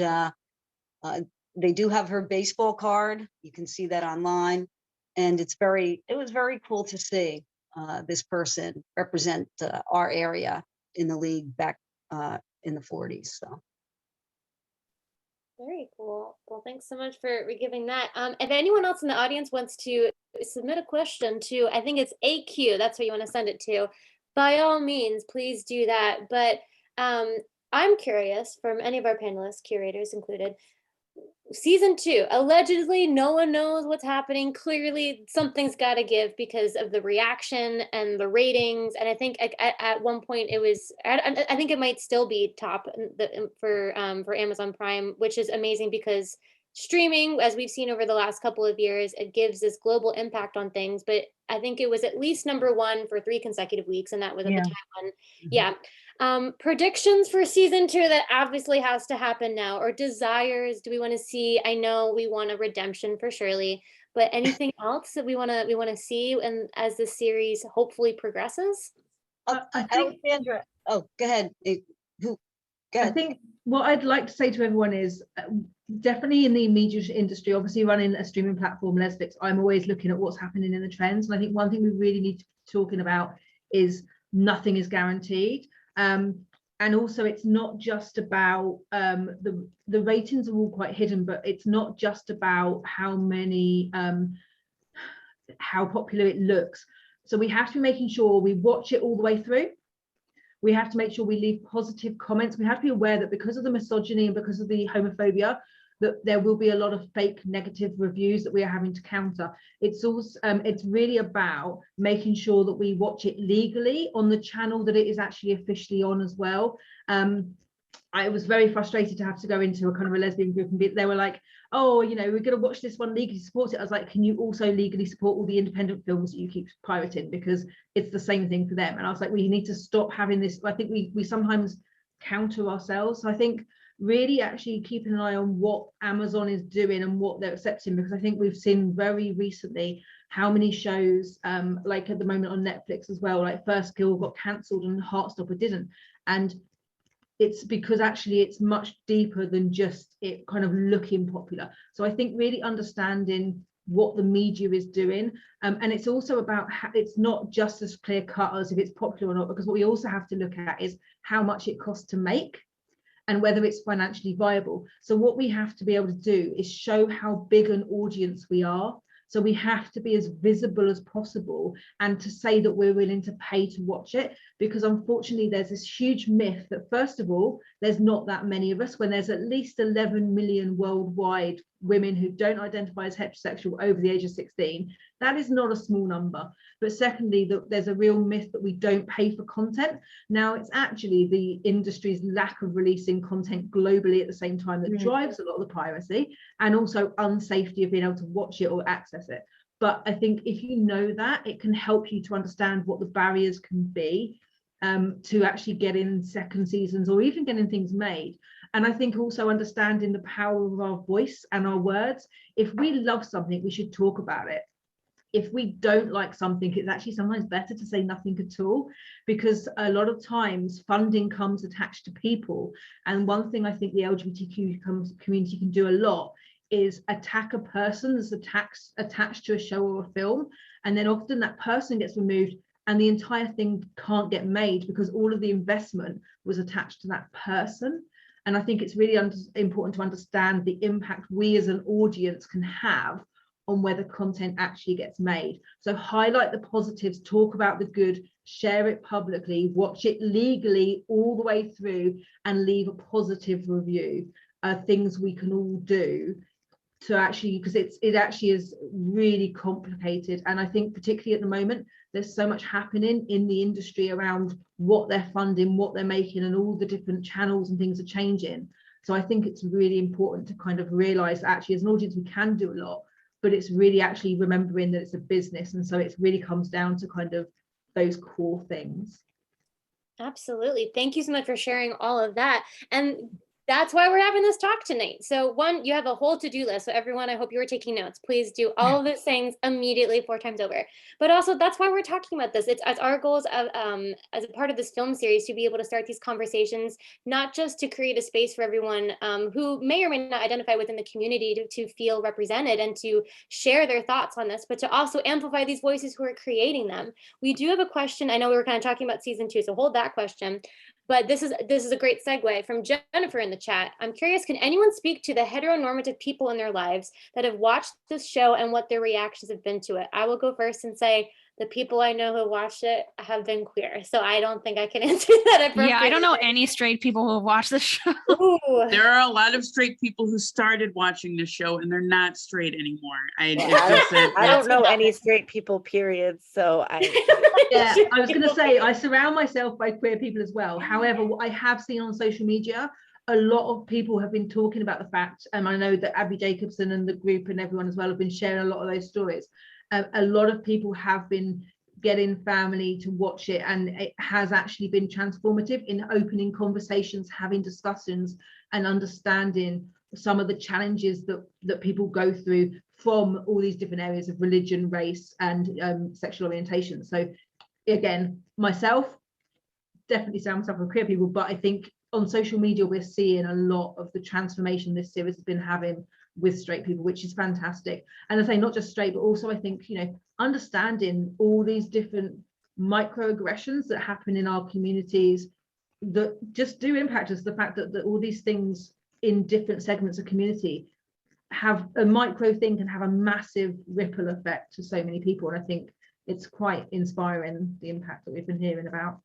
they do have her baseball card. You can see that online. And it was very cool to see this person represent our area in the league back in the 40s. So. Very cool. Well, thanks so much for giving that. If anyone else in the audience wants to submit a question to, I think it's AQ, that's what you want to send it to, by all means, please do that. But I'm curious, from any of our panelists, curators included, season 2, allegedly no one knows what's happening. Clearly something's got to give because of the reaction and the ratings. And I think at one point it was, I think it might still be top for Amazon Prime, which is amazing because streaming, as we've seen over the last couple of years, it gives this global impact on things. But I think it was at least #1 for 3 consecutive weeks, and that was at the time one. Yeah. Predictions for season 2 that obviously has to happen now, or desires. Do we want to see? I know we want a redemption for Shirley, but anything else that we want to see, and as the series hopefully progresses? I think, Alexandra. Oh, go ahead. Go ahead. I think what I'd like to say to everyone is definitely in the media industry, obviously running a streaming platform, Netflix, I'm always looking at what's happening in the trends. And I think one thing we really need to be talking about is nothing is guaranteed. And also it's not just about the ratings are all quite hidden, but it's not just about how many how popular it looks. So we have to be making sure we watch it all the way through. We have to make sure we leave positive comments. We have to be aware that because of the misogyny and because of the homophobia, that there will be a lot of fake negative reviews that we are having to counter. It's also it's really about making sure that we watch it legally on the channel that it is actually officially on as well. I was very frustrated to have to go into a kind of a lesbian group and they were like, oh, we're going to watch this one, legally support it. I was like, can you also legally support all the independent films that you keep pirating? Because it's the same thing for them. And I was like, we need to stop having this. I think we sometimes counter ourselves. So I think really actually keeping an eye on what Amazon is doing and what they're accepting, because I think we've seen very recently how many shows, like at the moment on Netflix as well, like First Kill got cancelled and Heartstopper didn't. And it's because actually it's much deeper than just it kind of looking popular. So I think really understanding what the media is doing, and it's also about it's not just as clear cut as if it's popular or not, because what we also have to look at is how much it costs to make and whether it's financially viable. So what we have to be able to do is show how big an audience we are. So we have to be as visible as possible and to say that we're willing to pay to watch it, because unfortunately there's this huge myth that, first of all, there's not that many of us, when there's at least 11 million worldwide women who don't identify as heterosexual over the age of 16. That is not a small number. But secondly, that there's a real myth that we don't pay for content. Now, it's actually the industry's lack of releasing content globally at the same time that drives a lot of the piracy, and also unsafety of being able to watch it or access it. But I think if you know that, it can help you to understand what the barriers can be to actually getting second seasons or even getting things made. And I think also understanding the power of our voice and our words. If we love something, we should talk about it. if we don't like something, it's actually sometimes better to say nothing at all, because a lot of times funding comes attached to people. And one thing I think the LGBTQ community can do a lot is attack a person that's attached to a show or a film, and then often that person gets removed and the entire thing can't get made because all of the investment was attached to that person. And I think it's really important to understand the impact we as an audience can have on whether content actually gets made. So highlight the positives, talk about the good, share it publicly, watch it legally all the way through, and leave a positive review. Things we can all do to actually, because it actually is really complicated. And I think particularly at the moment, there's so much happening in the industry around what they're funding, what they're making, and all the different channels and things are changing. So I think it's really important to kind of realize that actually as an audience, we can do a lot, but it's really actually remembering that it's a business. And so it really comes down to kind of those core things. Absolutely. Thank you so much for sharing all of that. And that's why we're having this talk tonight. So one, you have a whole to-do list. So everyone, I hope you were taking notes. Please do all of those things immediately 4 times over. But also that's why we're talking about this. It's as our goals of, as a part of this film series, to be able to start these conversations, not just to create a space for everyone who may or may not identify within the community to feel represented and to share their thoughts on this, but to also amplify these voices who are creating them. We do have a question. I know we were kind of talking about season 2, so hold that question. But this is a great segue from Jennifer in the chat. I'm curious, can anyone speak to the heteronormative people in their lives that have watched this show and what their reactions have been to it? I will go first and say the people I know who watched it have been queer. So I don't think I can answer that appropriately. Yeah, I don't know any straight people who have watched the show. Ooh. There are a lot of straight people who started watching the show and they're not straight anymore. I don't know any straight people, period. So yeah, I was going to say, I surround myself by queer people as well. However, what I have seen on social media, a lot of people have been talking about the fact, and I know that Abbi Jacobson and the group and everyone as well have been sharing a lot of those stories. A lot of people have been getting family to watch it, and it has actually been transformative in opening conversations, having discussions, and understanding some of the challenges that people go through from all these different areas of religion, race, and sexual orientation. So again, myself, definitely sound myself with queer people, but I think on social media, we're seeing a lot of the transformation this series has been having with straight people, which is fantastic. And I say not just straight, but also I think, you know, understanding all these different microaggressions that happen in our communities that just do impact us. The fact that all these things in different segments of community have a micro thing can have a massive ripple effect to so many people. And I think it's quite inspiring, the impact that we've been hearing about.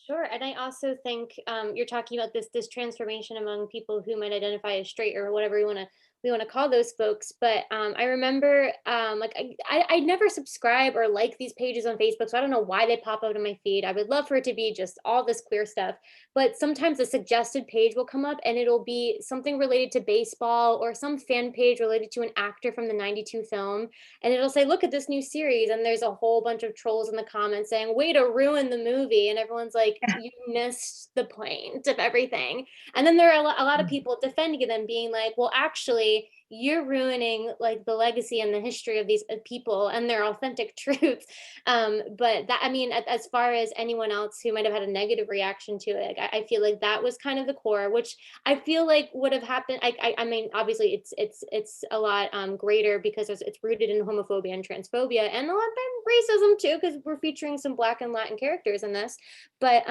Sure, and I also think you're talking about this transformation among people who might identify as straight or whatever we want to call those folks. But I remember like I never subscribe or like these pages on Facebook, so I don't know why they pop out in my feed. I would love for it to be just all this queer stuff, but sometimes a suggested page will come up and it'll be something related to baseball or some fan page related to an actor from the '92 film, and it'll say, look at this new series, and there's a whole bunch of trolls in the comments saying, way to ruin the movie, and everyone's like, you missed the point of everything. And then there are a lot of people defending them, being like, well, actually, you're ruining like the legacy and the history of these people and their authentic truths. But that, I mean, as far as anyone else who might have had a negative reaction to it, I feel like that was kind of the core, which I feel like would have happened. I mean, obviously it's a lot greater because it's rooted in homophobia and transphobia and a lot of racism too, because we're featuring some Black and Latin characters in this. But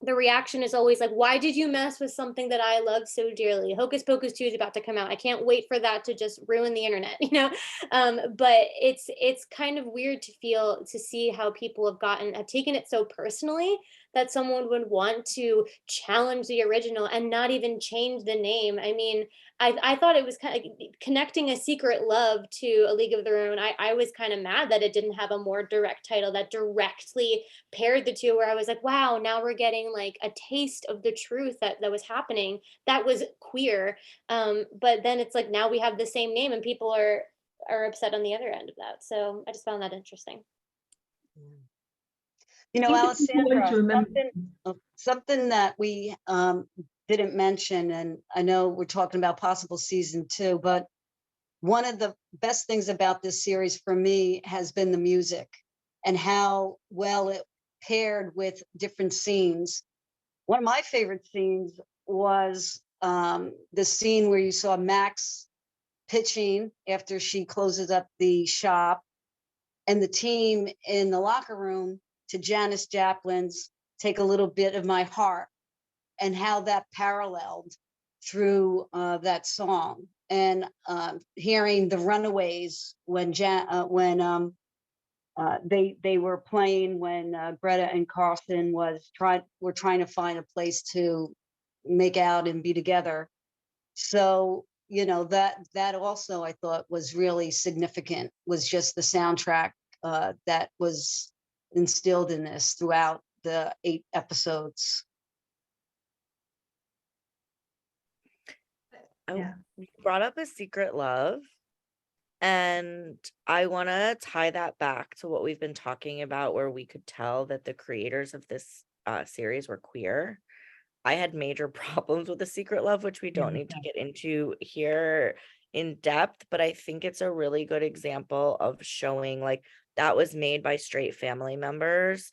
the reaction is always like, why did you mess with something that I love so dearly? Hocus Pocus 2 is about to come out. I can't wait for that to just ruin the internet, you know? But it's kind of weird to see how people have taken it so personally that someone would want to challenge the original and not even change the name. I mean, I thought it was kind of connecting A Secret Love to A League of Their Own. I was kind of mad that it didn't have a more direct title that directly paired the two, where I was like, wow, now we're getting like a taste of the truth that was happening that was queer. But then it's like, now we have the same name and people are upset on the other end of that. So I just found that interesting. You know, Alessandra, something that we didn't mention, and I know we're talking about possible season 2, but one of the best things about this series for me has been the music and how well it paired with different scenes. One of my favorite scenes was the scene where you saw Max pitching after she closes up the shop, and the team in the locker room to Janis Joplin's Take a Little Bit of My Heart, and how that paralleled through that song. And hearing the Runaways when they were playing, when Greta and Carlson were trying to find a place to make out and be together. So, you know, that also I thought was really significant, was just the soundtrack that was instilled in this throughout the 8 episodes. Yeah. You brought up A Secret Love, and I want to tie that back to what we've been talking about, where we could tell that the creators of this series were queer. I had major problems with A Secret Love, which we don't need to get into here in depth, but I think it's a really good example of showing like that was made by straight family members.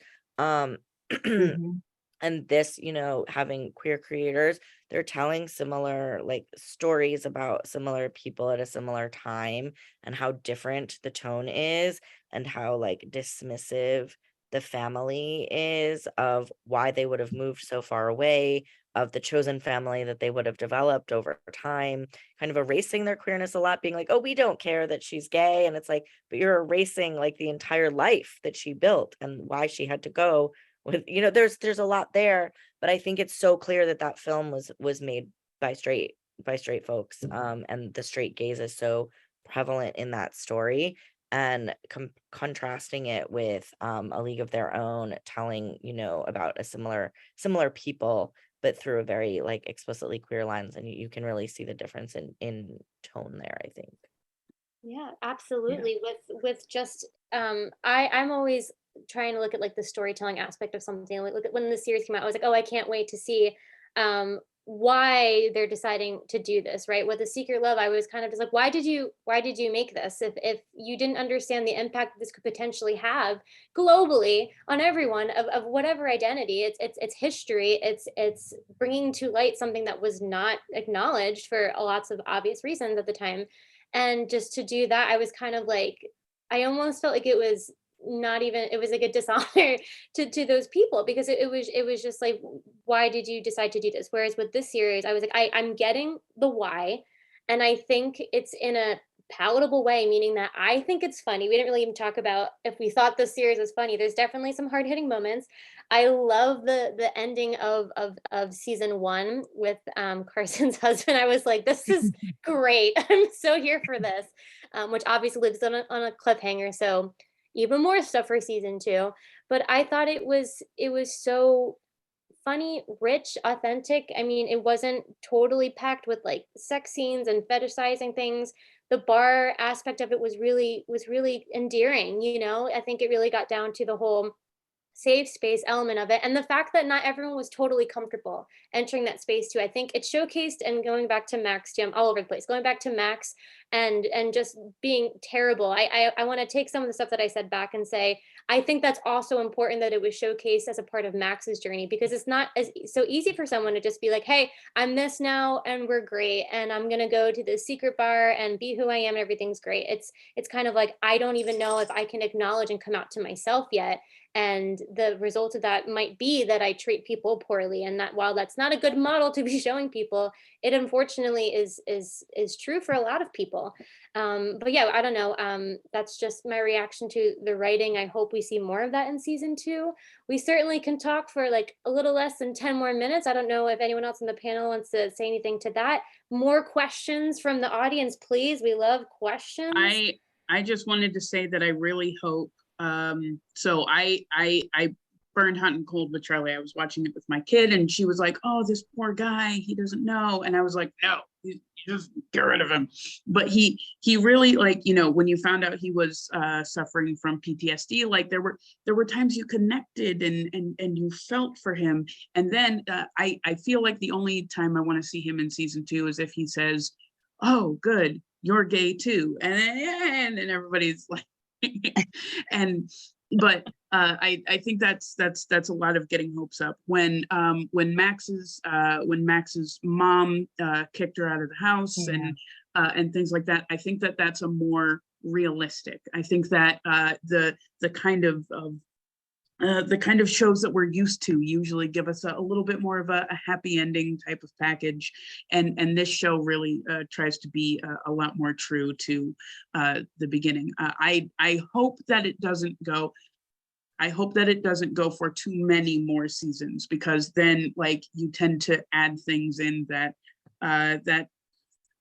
And this, you know, having queer creators, they're telling similar like stories about similar people at a similar time, and how different the tone is, and how like dismissive the family is of why they would have moved so far away, of the chosen family that they would have developed over time, kind of erasing their queerness a lot, being like, oh, we don't care that she's gay. And it's like, but you're erasing like the entire life that she built and why she had to go with, you know, there's a lot there, but I think it's so clear that that film was made by straight folks, and the straight gaze is so prevalent in that story, and contrasting it with A League of Their Own, telling, you know, about a similar people, but through a very like explicitly queer lens, and you can really see the difference in tone there, I think. Yeah, absolutely. With just I'm always trying to look at like the storytelling aspect of something. Like look at when the series came out, I was like, oh, I can't wait to see why they're deciding to do this, right? With The Secret Love, I was kind of just like, why did you make this? If you didn't understand the impact this could potentially have globally on everyone of whatever identity, it's history, it's bringing to light something that was not acknowledged for lots of obvious reasons at the time. And just to do that, I was kind of like, I almost felt like it was not even, it was like a dishonor to those people, because it was just like, why did you decide to do this? Whereas with this series, I was like, I'm getting the why, and I think it's in a palatable way, meaning that I think it's funny. We didn't really even talk about if we thought the series was funny. There's definitely some hard-hitting moments. I love the ending of season 1 with Carson's husband. I was like, this is great. I'm so here for this, which obviously lives on a cliffhanger. So even more stuff for season 2. But I thought it was so funny, rich, authentic. I mean, it wasn't totally packed with like sex scenes and fetishizing things. The bar aspect of it was really endearing, you know. I think it really got down to the whole safe space element of it, and the fact that not everyone was totally comfortable entering that space too. I think it showcased, and going back to Max, Jim, all over the place, going back to Max and just being terrible. I want to take some of the stuff that I said back and say, I think that's also important that it was showcased as a part of Max's journey, because it's not so easy for someone to just be like, hey, I'm this now and we're great, and I'm gonna go to the secret bar and be who I am and everything's great. It's kind of like, I don't even know if I can acknowledge and come out to myself yet. And the result of that might be that I treat people poorly, and that while that's not a good model to be showing people, it unfortunately is true for a lot of people. But yeah, I don't know. That's just my reaction to the writing. I hope we see more of that in season 2. We certainly can talk for like a little less than 10 more minutes. I don't know if anyone else on the panel wants to say anything to that. More questions from the audience, please. We love questions. I just wanted to say that I really hope, so I burned hot and cold with Charlie. I was watching it with my kid, and she was like, oh, this poor guy, he doesn't know. And I was like, no, you just get rid of him. But he really, like, you know, when you found out he was suffering from PTSD, like there were times you connected and you felt for him. And then I feel like the only time I want to see him in season 2 is if he says, oh, good, you're gay too, and everybody's like, but I think that's a lot of getting hopes up. When Max's mom kicked her out of the house, and things like that, I think that's a more realistic. I think that the kind of shows that we're used to usually give us a little bit more of a happy ending type of package, and this show really tries to be a lot more true to the beginning. I hope that it doesn't go. I hope that it doesn't go for too many more seasons, because then like you tend to add things in that that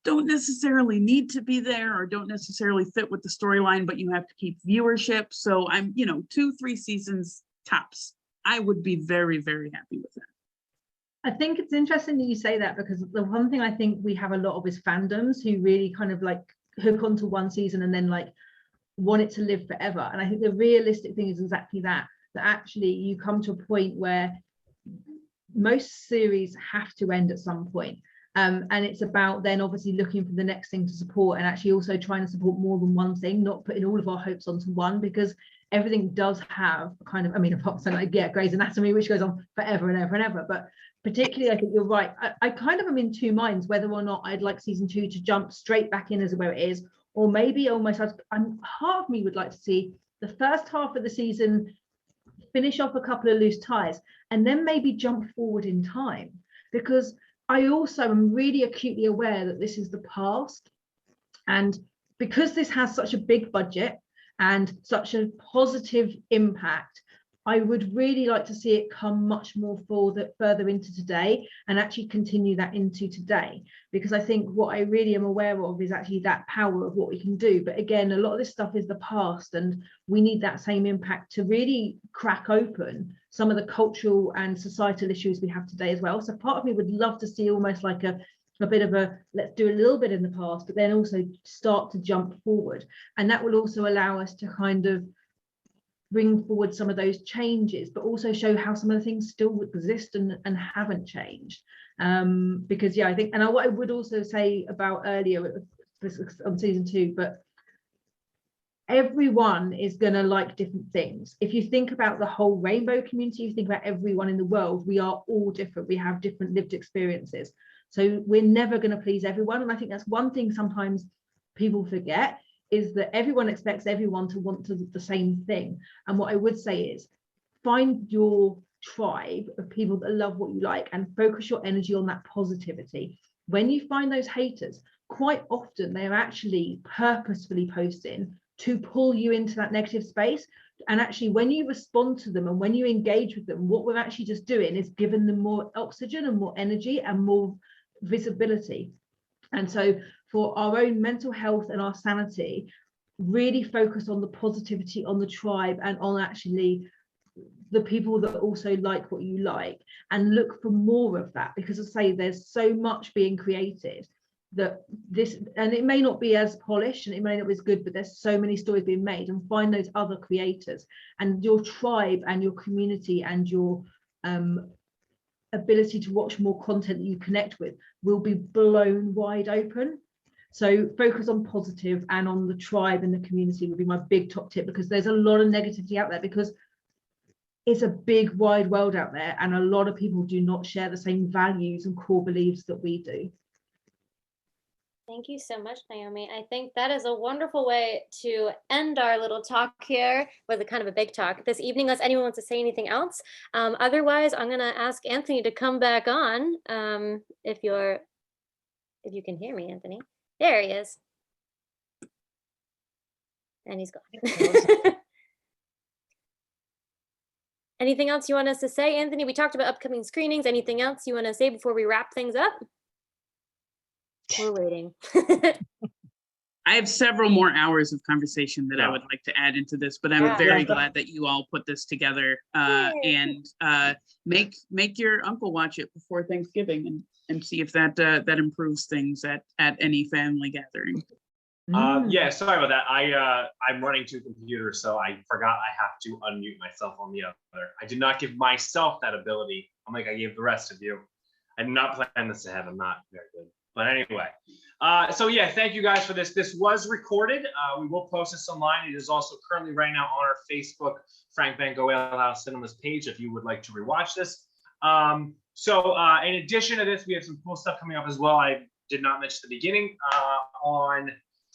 don't necessarily need to be there or don't necessarily fit with the storyline, but you have to keep viewership. So I'm, 2-3 seasons tops. I would be very, very happy with that. I think it's interesting that you say that, because the one thing I think we have a lot of is fandoms who really kind of like hook onto one season and then like want it to live forever. And I think the realistic thing is exactly that actually you come to a point where most series have to end at some point. And it's about then obviously looking for the next thing to support, and actually also trying to support more than one thing, not putting all of our hopes onto one, because everything does have a kind of, apart from like, Grey's Anatomy, which goes on forever and ever and ever. But particularly, I think you're right. I kind of am in two minds whether or not I'd like season 2 to jump straight back in as where it is, or maybe almost half of me would like to see the first half of the season finish off a couple of loose ties and then maybe jump forward in time, because I also am really acutely aware that this is the past, and because this has such a big budget and such a positive impact, I would really like to see it come much more further into today and actually continue that into today, because I think what I really am aware of is actually that power of what we can do. But again, a lot of this stuff is the past, and we need that same impact to really crack open some of the cultural and societal issues we have today as well. So part of me would love to see almost like a bit of a, let's do a little bit in the past, but then also start to jump forward. And that will also allow us to kind of bring forward some of those changes, but also show how some of the things still exist and haven't changed. Because I think, and what I would also say about earlier on season 2, but everyone is going to like different things. If you think about the whole rainbow community, you think about everyone in the world, we are all different. We have different lived experiences. So we're never going to please everyone. And I think that's one thing sometimes people forget, is that everyone expects everyone to want the same thing. And what I would say is find your tribe of people that love what you like and focus your energy on that positivity. When you find those haters, quite often they're actually purposefully posting to pull you into that negative space. And actually, when you respond to them and when you engage with them, what we're actually just doing is giving them more oxygen and more energy and more visibility. And so for our own mental health and our sanity, really focus on the positivity, on the tribe, and on actually the people that also like what you like, and look for more of that, because as I say, there's so much being created that this, and it may not be as polished and it may not be as good, but there's so many stories being made, and find those other creators, and your tribe and your community and your ability to watch more content that you connect with will be blown wide open. So focus on positive and on the tribe and the community would be my big top tip, because there's a lot of negativity out there, because it's a big wide world out there and a lot of people do not share the same values and core beliefs that we do. Thank you so much, Naomi. I think that is a wonderful way to end our little talk here with a kind of a big talk this evening, unless anyone wants to say anything else. Otherwise, I'm going to ask Anthony to come back on if you can hear me, Anthony. There he is. And he's gone. Anything else you want us to say, Anthony? We talked about upcoming screenings. Anything else you want to say before we wrap things up? We're waiting. I have several more hours of conversation that I would like to add into this, but I'm very glad that you all put this together and make your uncle watch it before Thanksgiving and see if that improves things at any family gathering. Yeah, sorry about that. I'm running two computers, so I forgot I have to unmute myself on the other. I did not give myself that ability. I'm like I gave the rest of you. I did not plan this ahead. I'm not very good. But anyway, so yeah, thank you guys for this. This was recorded. We will post this online. It is also currently right now on our Facebook Frank Banco Alehouse Cinemas page if you would like to rewatch this. So in addition to this, we have some cool stuff coming up as well. I did not mention at the beginning. On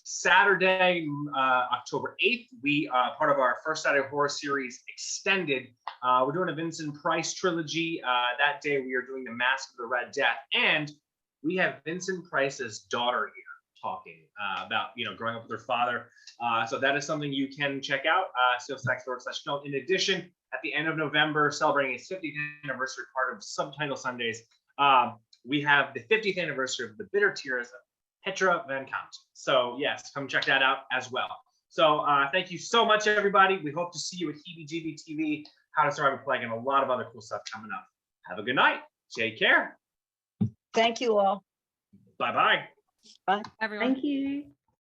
Saturday, October 8th, we part of our First Saturday Horror Series Extended. We're doing a Vincent Price trilogy. That day, we are doing The Mask of the Red Death, and we have Vincent Price's daughter here talking about, growing up with her father. So that is something you can check out. SealSax.org/film. In addition, at the end of November, celebrating its 50th anniversary, part of Subtitle Sundays, we have the 50th anniversary of The Bitter Tears of Petra Van Kant. So yes, come check that out as well. So thank you so much, everybody. We hope to see you at Heebie-Jeebie TV, How to Survive a Plague, and a lot of other cool stuff coming up. Have a good night. Take care. Thank you all. Bye-bye. Everyone. Thank you.